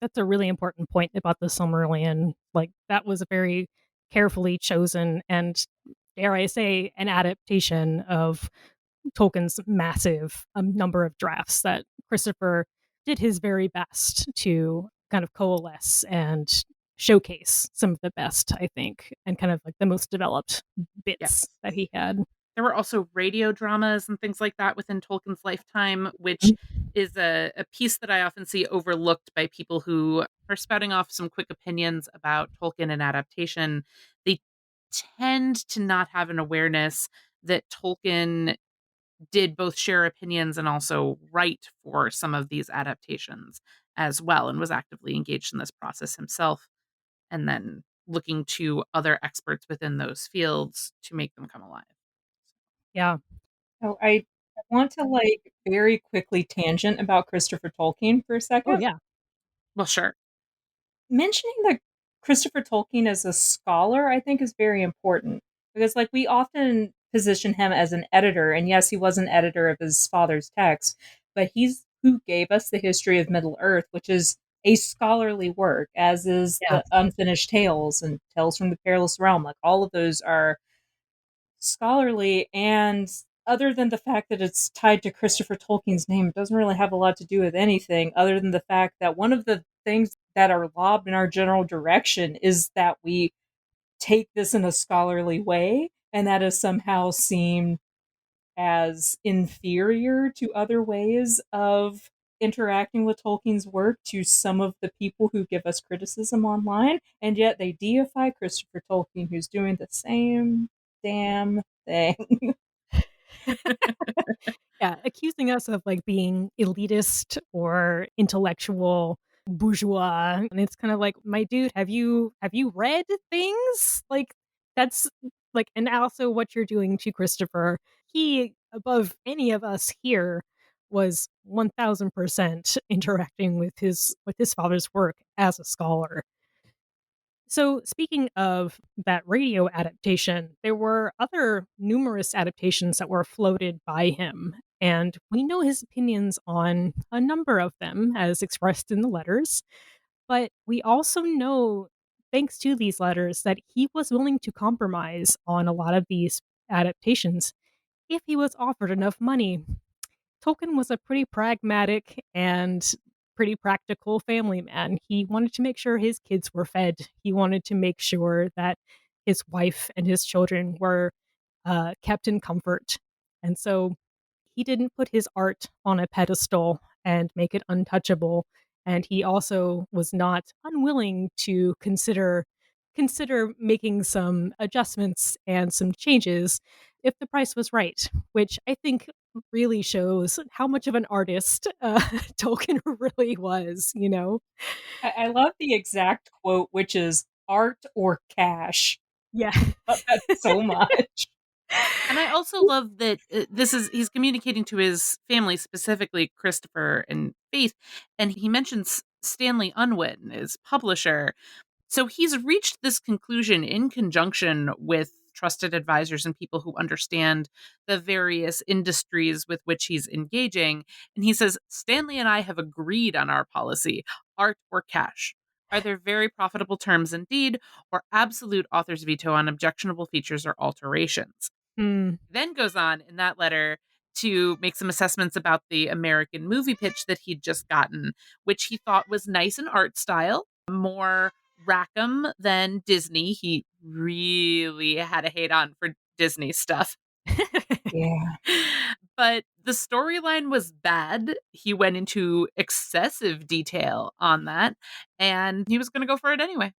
That's a really important point about the Silmarillion. Like, that was a very carefully chosen and, dare I say, an adaptation of Tolkien's massive number of drafts that Christopher did his very best to kind of coalesce and showcase some of the best, I think, and kind of like the most developed bits Yes. that he had. There were also radio dramas and things like that within Tolkien's lifetime, which is a piece that I often see overlooked by people who are spouting off some quick opinions about Tolkien and adaptation. They tend to not have an awareness that Tolkien did both share opinions and also write for some of these adaptations as well, and was actively engaged in this process himself, and then looking to other experts within those fields to make them come alive. Yeah. So I want to like very quickly tangent about Christopher Tolkien for a Oh, second. yeah. Well, sure. Mentioning that Christopher Tolkien as a scholar, I think, is very important. Because, like, we often position him as an editor, and yes, he was an editor of his father's text, but he's who gave us the history of Middle Earth, which is a scholarly work, as is Yeah. the Unfinished Tales and Tales from the Perilous Realm. Like, all of those are scholarly, and other than the fact that it's tied to Christopher Tolkien's name, it doesn't really have a lot to do with anything other than the fact that one of the things that are lobbed in our general direction is that we take this in a scholarly way, and that is somehow seen as inferior to other ways of interacting with Tolkien's work to some of the people who give us criticism online, and yet they deify Christopher Tolkien, who's doing the same damn thing. Yeah, accusing us of like being elitist or intellectual bourgeois. And it's kind of like, my dude, have you read things? Like that's like, and also what you're doing to Christopher, he above any of us here was 1000% interacting with his father's work as a scholar. So, speaking of that radio adaptation, there were other numerous adaptations that were floated by him, and we know his opinions on a number of them as expressed in the letters. But we also know, thanks to these letters, that he was willing to compromise on a lot of these adaptations if he was offered enough money. Tolkien was a pretty pragmatic and pretty practical family man. He wanted to make sure his kids were fed. He wanted to make sure that his wife and his children were kept in comfort. And so he didn't put his art on a pedestal and make it untouchable. And he also was not unwilling to consider making some adjustments and some changes if the price was right, which I think really shows how much of an artist Tolkien really was, you know? I love the exact quote, which is art or cash. Yeah. Love that so much. And I also love that he's communicating to his family, specifically Christopher and Faith, and he mentions Stanley Unwin, his publisher. So he's reached this conclusion in conjunction with trusted advisors and people who understand the various industries with which he's engaging. And he says, Stanley and I have agreed on our policy, art or cash. Are there very profitable terms indeed, or absolute author's veto on objectionable features or alterations? Hmm. Then goes on in that letter to make some assessments about the American movie pitch that he'd just gotten, which he thought was nice in art style, more Rackham than Disney. He really had a hate on for Disney stuff. Yeah. But the storyline was bad. He went into excessive detail on that, and he was going to go for it anyway.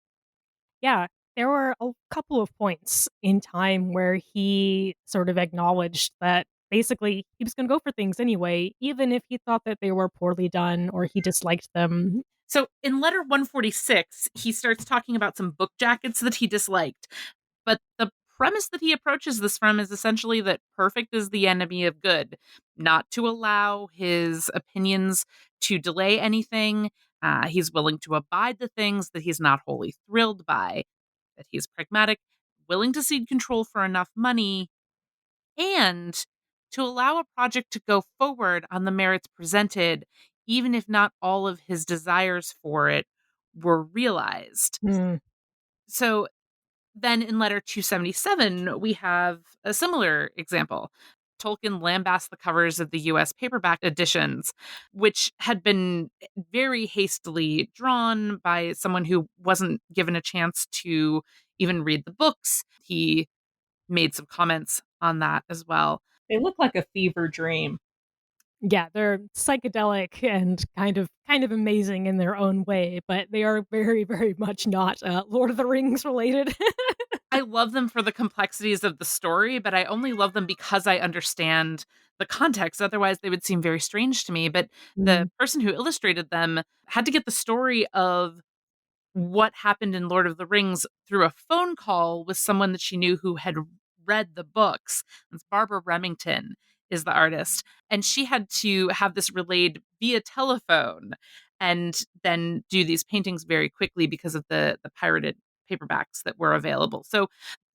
Yeah, there were a couple of points in time where he sort of acknowledged that basically he was going to go for things anyway, even if he thought that they were poorly done or he disliked them. So in letter 146, he starts talking about some book jackets that he disliked. But the premise that he approaches this from is essentially that perfect is the enemy of good, not to allow his opinions to delay anything. He's willing to abide the things that he's not wholly thrilled by, that he's pragmatic, willing to cede control for enough money, and to allow a project to go forward on the merits presented, even if not all of his desires for it were realized. Hmm. So then in letter 277, we have a similar example. Tolkien lambasts the covers of the US paperback editions, which had been very hastily drawn by someone who wasn't given a chance to even read the books. He made some comments on that as well. They look like a fever dream. Yeah, they're psychedelic and kind of amazing in their own way, but they are very, very much not Lord of the Rings related. I love them for the complexities of the story, but I only love them because I understand the context. Otherwise, they would seem very strange to me. But the Mm. person who illustrated them had to get the story of what happened in Lord of the Rings through a phone call with someone that she knew who had read the books. It's Barbara Remington is the artist. And she had to have this relayed via telephone and then do these paintings very quickly because of the pirated paperbacks that were available. So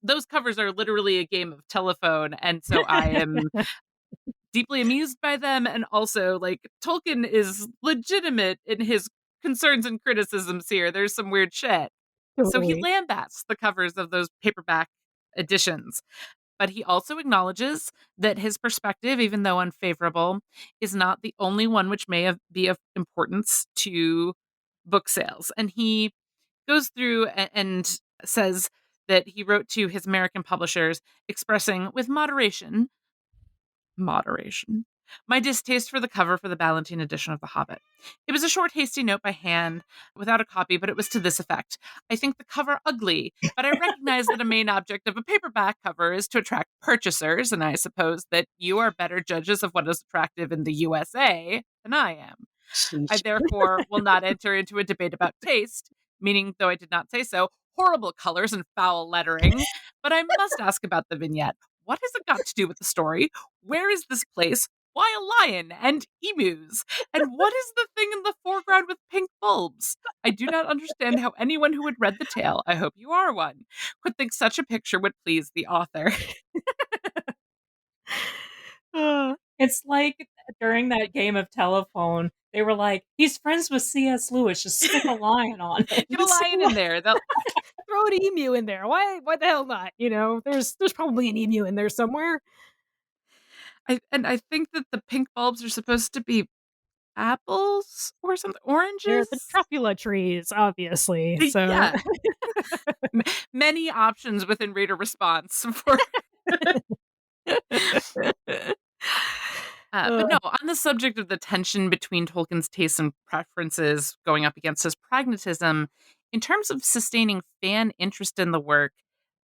those covers are literally a game of telephone, and so I am deeply amused by them. And also, like, Tolkien is legitimate in his concerns and criticisms here. There's some weird shit. So he Totally. lambasts the covers of those paperback editions. But he also acknowledges that his perspective, even though unfavorable, is not the only one which be of importance to book sales. And he goes through and says that he wrote to his American publishers expressing with moderation, my distaste for the cover for the Ballantine edition of The Hobbit. It was a short, hasty note by hand without a copy, but it was to this effect. I think the cover ugly, but I recognize that a main object of a paperback cover is to attract purchasers, and I suppose that you are better judges of what is attractive in the USA than I am. I Sheesh. therefore will not enter into a debate about taste, meaning, though I did not say so, horrible colors and foul lettering. But I must ask about the vignette. What has it got to do with the story? Where is this place? Why a lion and emus? And what is the thing in the foreground with pink bulbs? I do not understand how anyone who had read the tale, I hope you are one, could think such a picture would please the author. Uh, It's like during that game of telephone, they were like, he's friends with C.S. Lewis, just stick a lion on it. Get a lion in there. They'll Throw an emu in there. Why the hell not? There's probably an emu in there somewhere. I think that the pink bulbs are supposed to be apples or something, They're the oranges? truffula trees, obviously. So Yeah. Many options within reader response for but uh, no, on the subject of the tension between Tolkien's tastes and preferences going up against his pragmatism, in terms of sustaining fan interest in the work,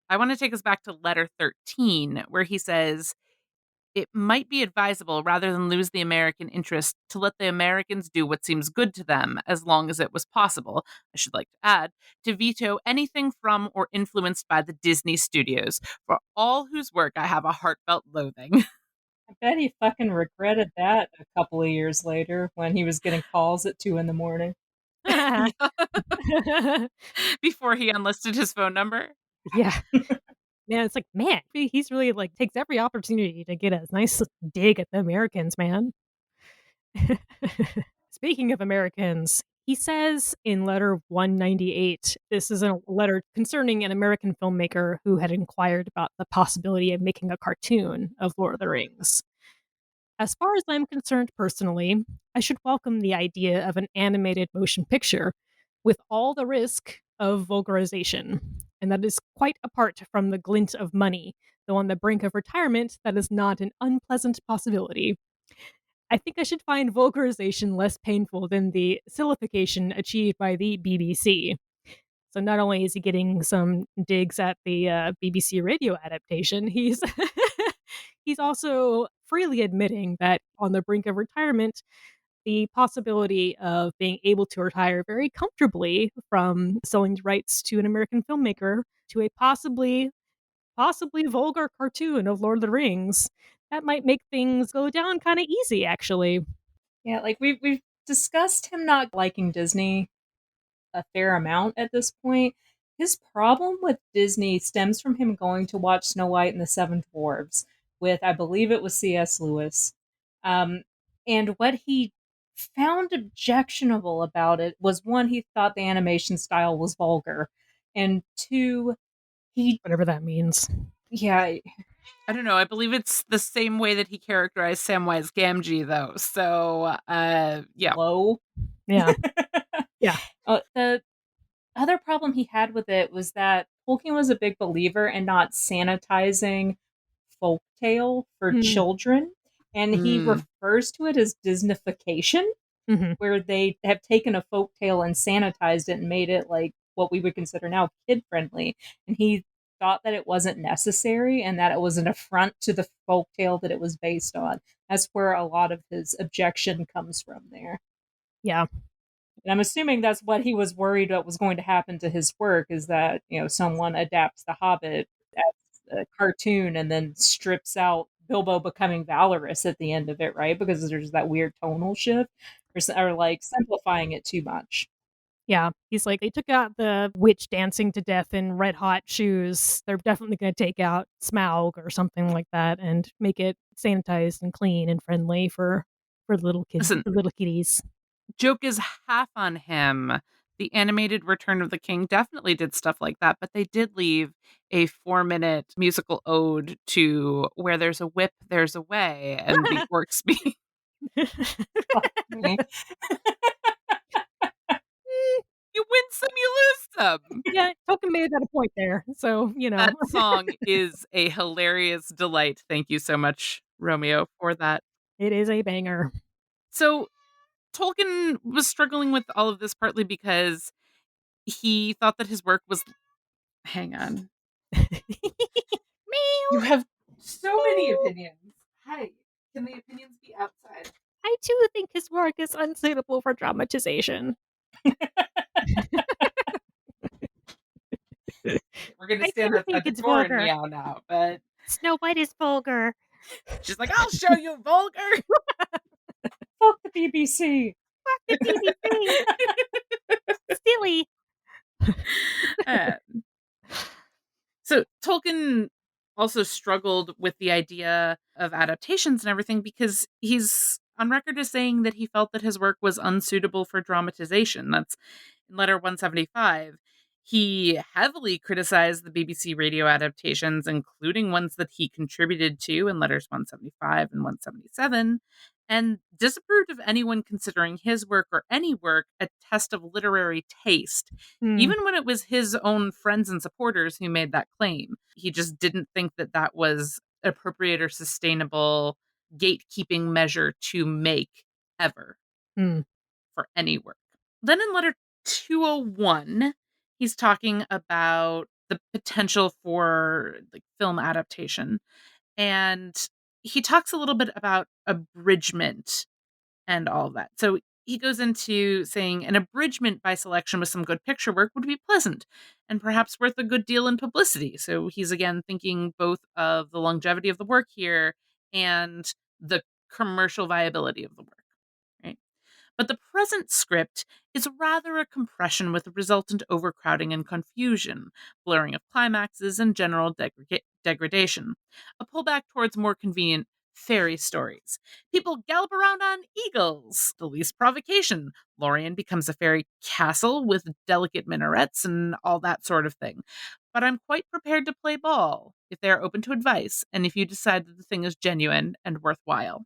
I want to take us back to letter 13, where he says, it might be advisable, rather than lose the American interest, to let the Americans do what seems good to them, as long as it was possible, I should like to add, to veto anything from or influenced by the Disney studios, for all whose work I have a heartfelt loathing. I bet he fucking regretted that a couple of years later when he was getting calls at 2 in the morning. Yeah. Before he unlisted his phone number. yeah. Man, it's like, man, he's really like takes every opportunity to get a nice dig at the Americans, man. Speaking of Americans, he says in letter 198, this is a letter concerning an American filmmaker who had inquired about the possibility of making a cartoon of Lord of the Rings. As far as I'm concerned personally, I should welcome the idea of an animated motion picture with all the risk of vulgarization. And that is quite apart from the glint of money, though on the brink of retirement, that is not an unpleasant possibility. I think I should find vulgarization less painful than the sillification achieved by the BBC. So not only is he getting some digs at the BBC radio adaptation, he's he's also freely admitting that on the brink of retirement, the possibility of being able to retire very comfortably from selling the rights to an American filmmaker to a possibly vulgar cartoon of Lord of the Rings, that might make things go down kind of easy, actually. Yeah, like we've discussed him not liking Disney a fair amount at this point. His problem with Disney stems from him going to watch Snow White and the Seven Dwarfs with, I believe it was C.S. Lewis. Um, and what he found objectionable about it was one, he thought the animation style was vulgar. And two, he, Whatever that means. yeah, I don't know. I believe it's the same way that he characterized Samwise Gamgee, though. So, yeah. low. Yeah. Yeah. The other problem he had with it was that Tolkien was a big believer in not sanitizing folktale for Mm. children, and he Mm. refers to it as Disneyfication, Hmm. where they have taken a folktale and sanitized it and made it like what we would consider now kid friendly. And he thought that it wasn't necessary and that it was an affront to the folktale that it was based on. That's where a lot of his objection comes from there. Yeah. And I'm assuming that's what he was worried what was going to happen to his work is that, someone adapts The Hobbit as a cartoon and then strips out Bilbo becoming valorous at the end of it, right? Because there's that weird tonal shift or like simplifying it too much. Yeah, he's like, they took out the witch dancing to death in red hot shoes. They're definitely going to take out Smaug or something like that and make it sanitized and clean and friendly for Listen, little kitties. joke is half on him. The animated Return of the King definitely did stuff like that, but they did leave a 4-minute musical ode to where there's a whip, there's a way, and the orcs being Fuck me. you win some, you lose some. Yeah, Tolkien made that a point there. So, That song is a hilarious delight. Thank you so much, Romeo, for that. it is a banger. So Tolkien was struggling with all of this partly because he thought that his work was hang on. You have so many opinions. Hi. Can the opinions be outside? I too think his work is unsuitable for dramatization. We're gonna I stand do at think the it's door and vulgar. meow now, but Snow White is vulgar. she's like, I'll show you vulgar. Fuck the BBC. Fuck the BBC. Silly. Uh, so Tolkien also struggled with the idea of adaptations and everything because he's on record as saying that he felt that his work was unsuitable for dramatization. That's in letter 175. He heavily criticized the BBC radio adaptations, including ones that he contributed to in letters 175 and 177, and disapproved of anyone considering his work or any work a test of literary taste, Hmm. even when it was his own friends and supporters who made that claim. He just didn't think that that was appropriate or sustainable gatekeeping measure to make ever Hmm. for any work. Then in letter 201, he's talking about the potential for like film adaptation. And he talks a little bit about abridgment and all of that. So he goes into saying an abridgment by selection with some good picture work would be pleasant and perhaps worth a good deal in publicity. So he's again thinking both of the longevity of the work here and the commercial viability of the work, right? But the present script is rather a compression with a resultant overcrowding and confusion, blurring of climaxes, and general degradation. A pullback towards more convenient fairy stories. People gallop around on eagles, the least provocation. Lorien becomes a fairy castle with delicate minarets and all that sort of thing. But I'm quite prepared to play ball if they are open to advice and if you decide that the thing is genuine and worthwhile.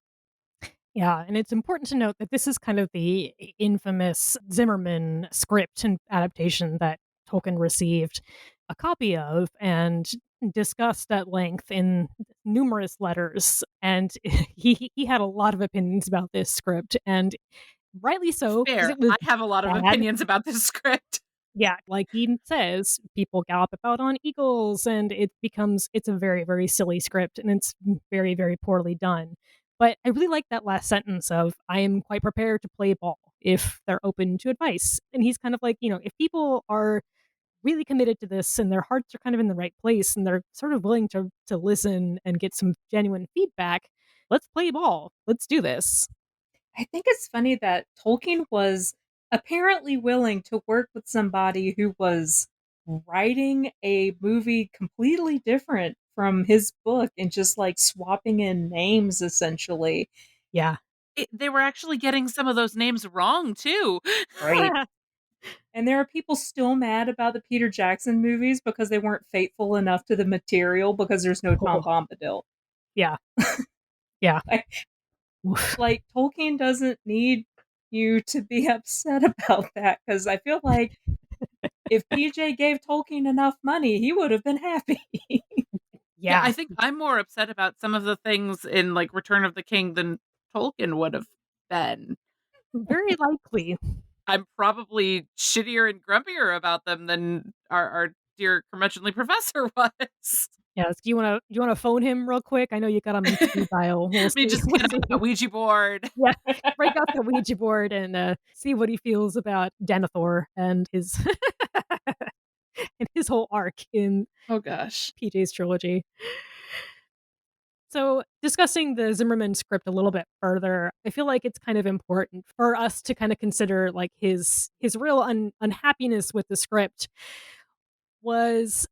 Yeah, and it's important to note that this is kind of the infamous Zimmerman script and adaptation that Tolkien received a copy of and discussed at length in numerous letters. And he had a lot of opinions about this script, and rightly so, because Fair. it was I have a lot of bad. opinions about this script. Yeah, like he says, people gallop about on eagles, and it's a very, very silly script, and it's very, very poorly done. But I really like that last sentence of, I am quite prepared to play ball if they're open to advice. And he's kind of like, if people are really committed to this and their hearts are kind of in the right place and they're sort of willing to listen and get some genuine feedback, let's play ball. Let's do this. I think it's funny that Tolkien was apparently willing to work with somebody who was writing a movie completely different from his book and just like swapping in names essentially. Yeah. They were actually getting some of those names wrong, too. Right. And there are people still mad about the Peter Jackson movies because they weren't faithful enough to the material because there's no Tom Oh, Bombadil. yeah. Yeah. Like, like Tolkien doesn't need you to be upset about that because I feel like if PJ gave Tolkien enough money, he would have been happy. Yeah, Yeah. I think I'm more upset about some of the things in, like, Return of the King than Tolkien would have been. Very likely. I'm probably shittier and grumpier about them than our dear curmudgeonly professor was. Yes. Do you wanna phone him real quick? I know you got him on speed dial. We'll Let me see. just get out that Ouija board. Yeah, break out the Ouija board and see what he feels about Denethor and his and his whole arc in Oh, gosh. PJ's trilogy. So, discussing the Zimmerman script a little bit further, I feel like it's kind of important for us to kind of consider like his real unhappiness with the script was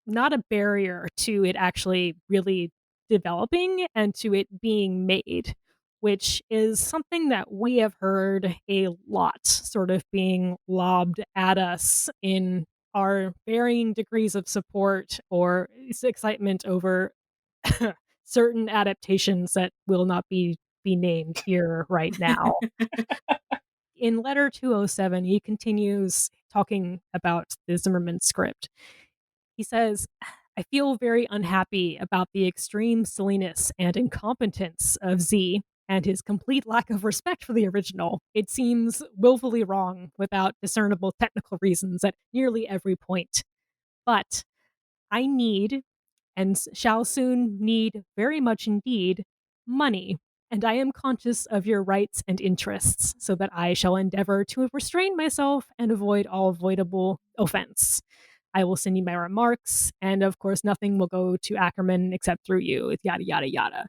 not a barrier to it actually really developing and to it being made, which is something that we have heard a lot sort of being lobbed at us in our varying degrees of support or excitement over certain adaptations that will not be named here right now. In letter 207, he continues talking about the Zimmerman script. He says, I feel very unhappy about the extreme silliness and incompetence of Z and his complete lack of respect for the original. It seems willfully wrong without discernible technical reasons at nearly every point. But I need, and shall soon need very much indeed, money. And I am conscious of your rights and interests, so that I shall endeavor to restrain myself and avoid all avoidable offense. I will send you my remarks, and of course, nothing will go to Ackerman except through you. It's yada, yada, yada.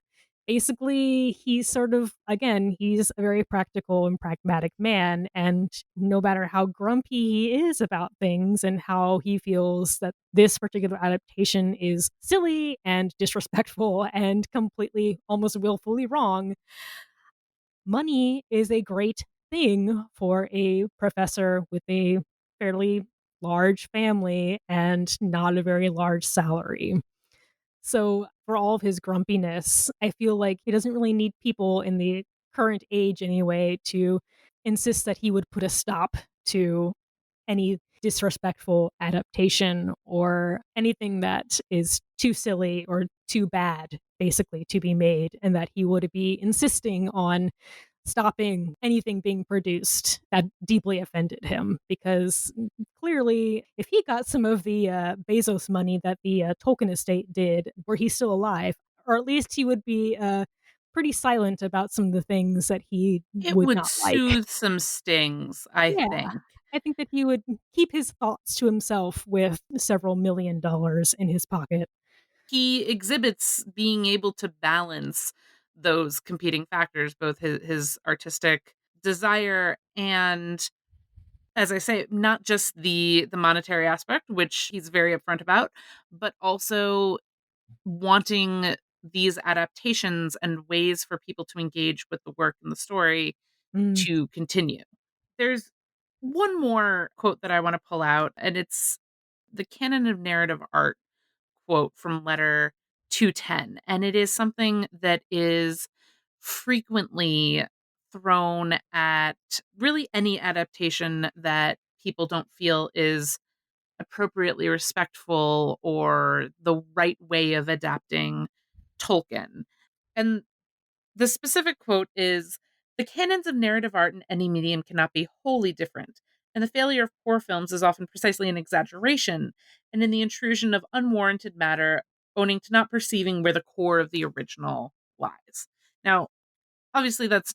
Basically, he's sort of, again, he's a very practical and pragmatic man. And no matter how grumpy he is about things and how he feels that this particular adaptation is silly and disrespectful and completely, almost willfully wrong, money is a great thing for a professor with a fairly large family and not a very large salary. So, for all of his grumpiness, I feel like he doesn't really need people in the current age anyway to insist that he would put a stop to any disrespectful adaptation or anything that is too silly or too bad, basically, to be made, and that he would be insisting on stopping anything being produced that deeply offended him. Because clearly, if he got some of the Bezos money that the Tolkien estate did, were he still alive, or at least he would be pretty silent about some of the things that he It would would not like. soothe some stings, I Yeah. think. I think that he would keep his thoughts to himself with several $1 million in his pocket. He exhibits being able to balance those competing factors, both his artistic desire and, as I say, not just the monetary aspect, which he's very upfront about, but also wanting these adaptations and ways for people to engage with the work and the story Mm, to continue. There's one more quote that I want to pull out, and it's the canon of narrative art quote from letter 210. And it is something that is frequently thrown at really any adaptation that people don't feel is appropriately respectful or the right way of adapting Tolkien. And the specific quote is, the canons of narrative art in any medium cannot be wholly different, and the failure of poor films is often precisely an exaggeration, and in the intrusion of unwarranted matter owing to not perceiving where the core of the original lies. Now, obviously, that's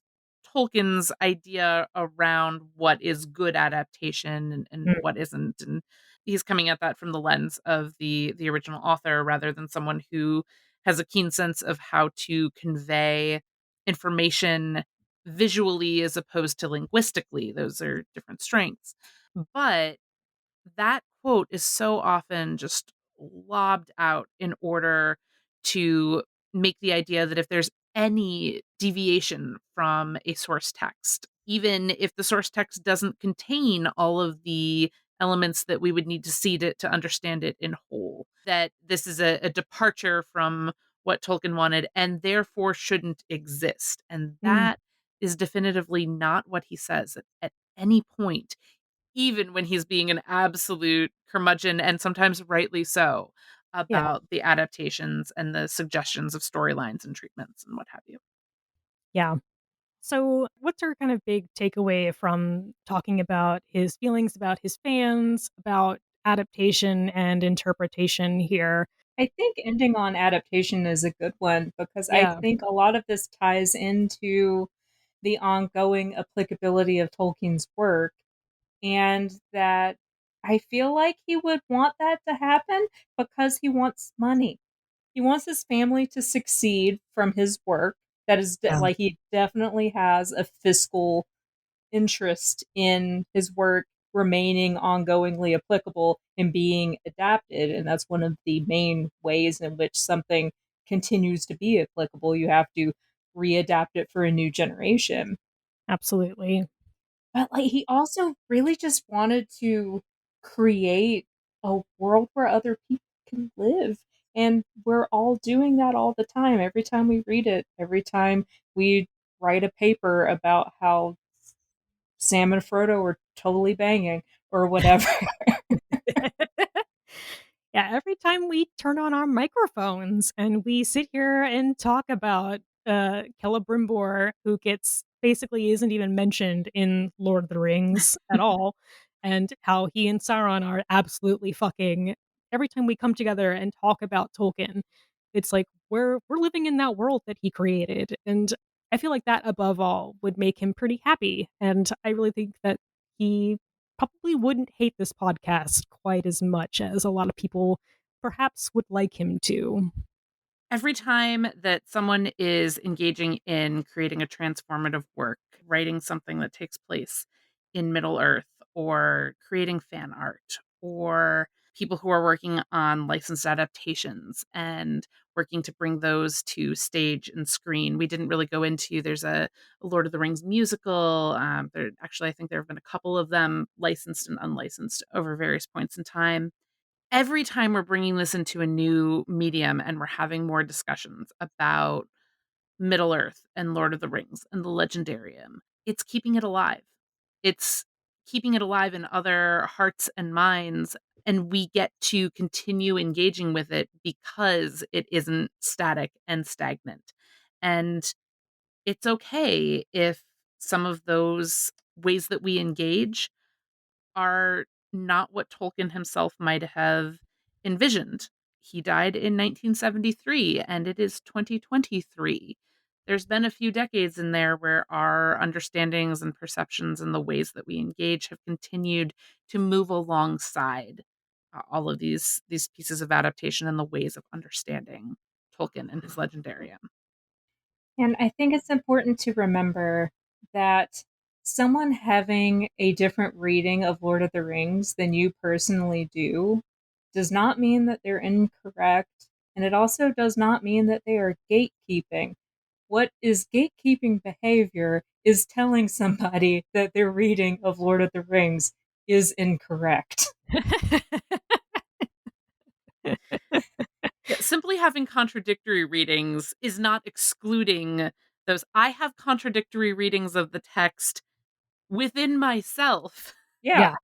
Tolkien's idea around what is good adaptation and mm, what isn't. And he's coming at that from the lens of the original author rather than someone who has a keen sense of how to convey information visually as opposed to linguistically. Those are different strengths. But that quote is so often just lobbed out in order to make the idea that if there's any deviation from a source text, even if the source text doesn't contain all of the elements that we would need to see to understand it in whole, that this is a departure from what Tolkien wanted and therefore shouldn't exist. And mm. that is definitively not what he says at any point, even when he's being an absolute curmudgeon, and sometimes rightly so, Yeah, about the adaptations and the suggestions of storylines and treatments and what have you. yeah. So, what's our kind of big takeaway from talking about his feelings about his fans, about adaptation and interpretation here? I think ending on adaptation is a good one because I Yeah. think a lot of this ties into the ongoing applicability of Tolkien's work, and that I feel like he would want that to happen because he wants money. He wants his family to succeed from his work. That is, Yeah. like, he definitely has a fiscal interest in his work remaining ongoingly applicable and being adapted. And that's one of the main ways in which something continues to be applicable. You have to readapt it for a new generation. Absolutely. But like he also really just wanted to create a world where other people can live. And we're all doing that all the time. Every time we read it, every time we write a paper about how Sam and Frodo were totally banging or whatever. Yeah, every time we turn on our microphones and we sit here and talk about Celebrimbor, who gets basically isn't even mentioned in Lord of the Rings at all, and how he and Sauron are absolutely fucking. Every time we come together and talk about Tolkien, it's like we're living in that world that he created, and I feel like that above all would make him pretty happy. And I really think that he probably wouldn't hate this podcast quite as much as a lot of people perhaps would like him to. Every time that someone is engaging in creating a transformative work, writing something that takes place in Middle Earth, or creating fan art, or people who are working on licensed adaptations and working to bring those to stage and screen. We didn't really go into, there's a Lord of the Rings musical. Actually, I think there have been a couple of them, licensed and unlicensed, over various points in time. Every time we're bringing this into a new medium and we're having more discussions about Middle Earth and Lord of the Rings and the Legendarium, it's keeping it alive. It's keeping it alive in other hearts and minds, and we get to continue engaging with it because it isn't static and stagnant. And it's okay if some of those ways that we engage are not what Tolkien himself might have envisioned. He died in 1973 and it is 2023. There's been a few decades in there where our understandings and perceptions and the ways that we engage have continued to move alongside all of these pieces of adaptation and the ways of understanding Tolkien and his legendarium. And I think it's important to remember that someone having a different reading of Lord of the Rings than you personally do does not mean that they're incorrect, and it also does not mean that they are gatekeeping. What is gatekeeping behavior is telling somebody that their reading of Lord of the Rings is incorrect. Yeah, simply having contradictory readings is not excluding those. I have contradictory readings of the text within myself Yeah. Yeah.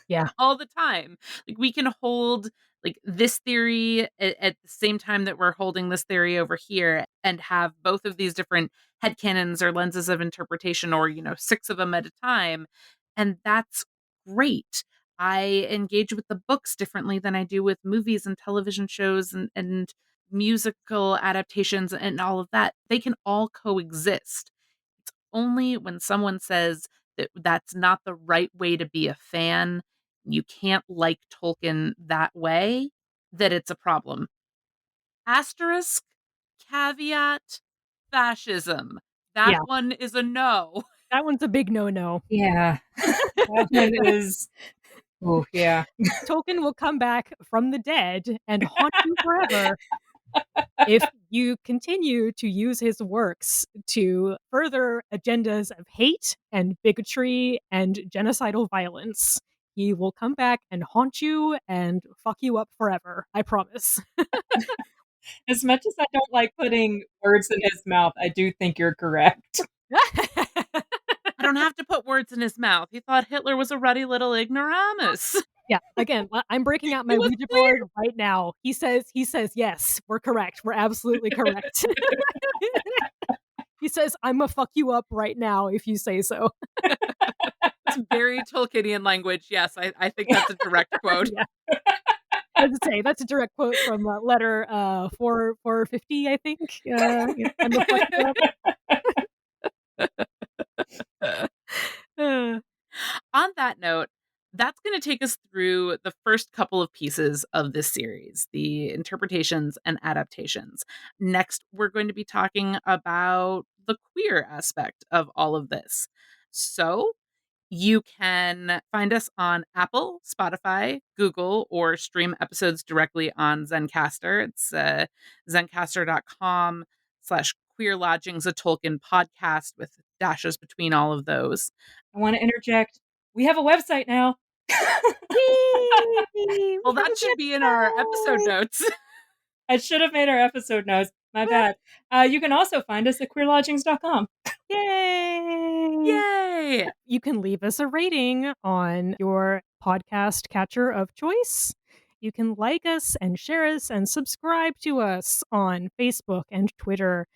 Yeah. all the time. Like, we can hold like this theory at the same time that we're holding this theory over here, and have both of these different headcanons or lenses of interpretation, or, six of them at a time. And that's great. I engage with the books differently than I do with movies and television shows and musical adaptations and all of that. They can all coexist. It's only when someone says that that's not the right way to be a fan, you can't like Tolkien that way, that it's a problem. Asterisk, caveat, fascism. That Yeah. one is a no. That one's a big no-no. Yeah. That one is. Oh, yeah. Tolkien will come back from the dead and haunt you forever if you continue to use his works to further agendas of hate and bigotry and genocidal violence. He will come back and haunt you and fuck you up forever. I promise. As much as I don't like putting words in his mouth, I do think you're correct. I don't have to put words in his mouth. He thought Hitler was a ruddy little ignoramus. Yeah, again, I'm breaking out my It was Ouija clear. board right now. He says, yes, we're correct. We're absolutely correct. He says, I'm gonna fuck you up right now if you say so. It's very Tolkienian language. Yes, I think that's a direct quote. Yeah. Let's say that's a direct quote from letter 450, I think. I'm gonna fuck you up. On that note, That's going to take us through the first couple of pieces of this series, the interpretations and adaptations. Next, we're going to be talking about the queer aspect of all of this. So, you can find us on Apple, Spotify, Google, or stream episodes directly on Zencaster. It's zencaster.com/ queer lodgings, a Tolkien podcast with dashes between all of those. I want to interject. We have a website now. Yay! We Well, have that a should be in our episode website! notes. I should have made our episode notes. My bad. You can also find us at queerlodgings.com. Yay! Yay! You can leave us a rating on your podcast catcher of choice. You can like us and share us and subscribe to us on Facebook and Twitter.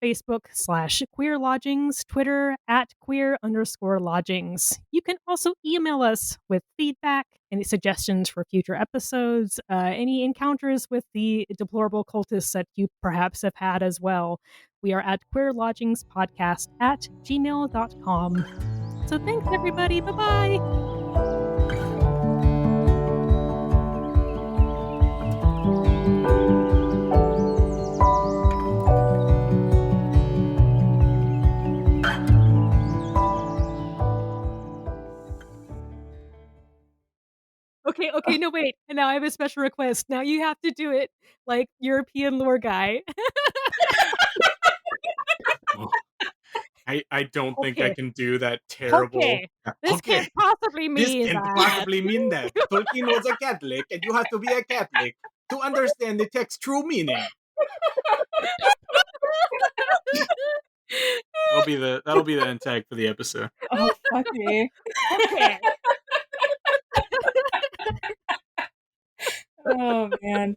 Facebook/Queer Lodgings, Twitter @queer_lodgings. You can also email us with feedback, any suggestions for future episodes, any encounters with the deplorable cultists that you perhaps have had as well. We are at queerlodgingspodcast@gmail.com. So thanks, everybody. Bye-bye. Okay, no, wait. And now I have a special request. Now you have to do it like European lore guy. Oh, I don't think I Okay. can do that terrible. Okay. This Okay, can't possibly this mean can't that. possibly mean that. Tolkien was a Catholic, and you have to be a Catholic to understand the text's true meaning. That'll be the end tag for the episode. Oh, fuck me. Okay. Oh, man.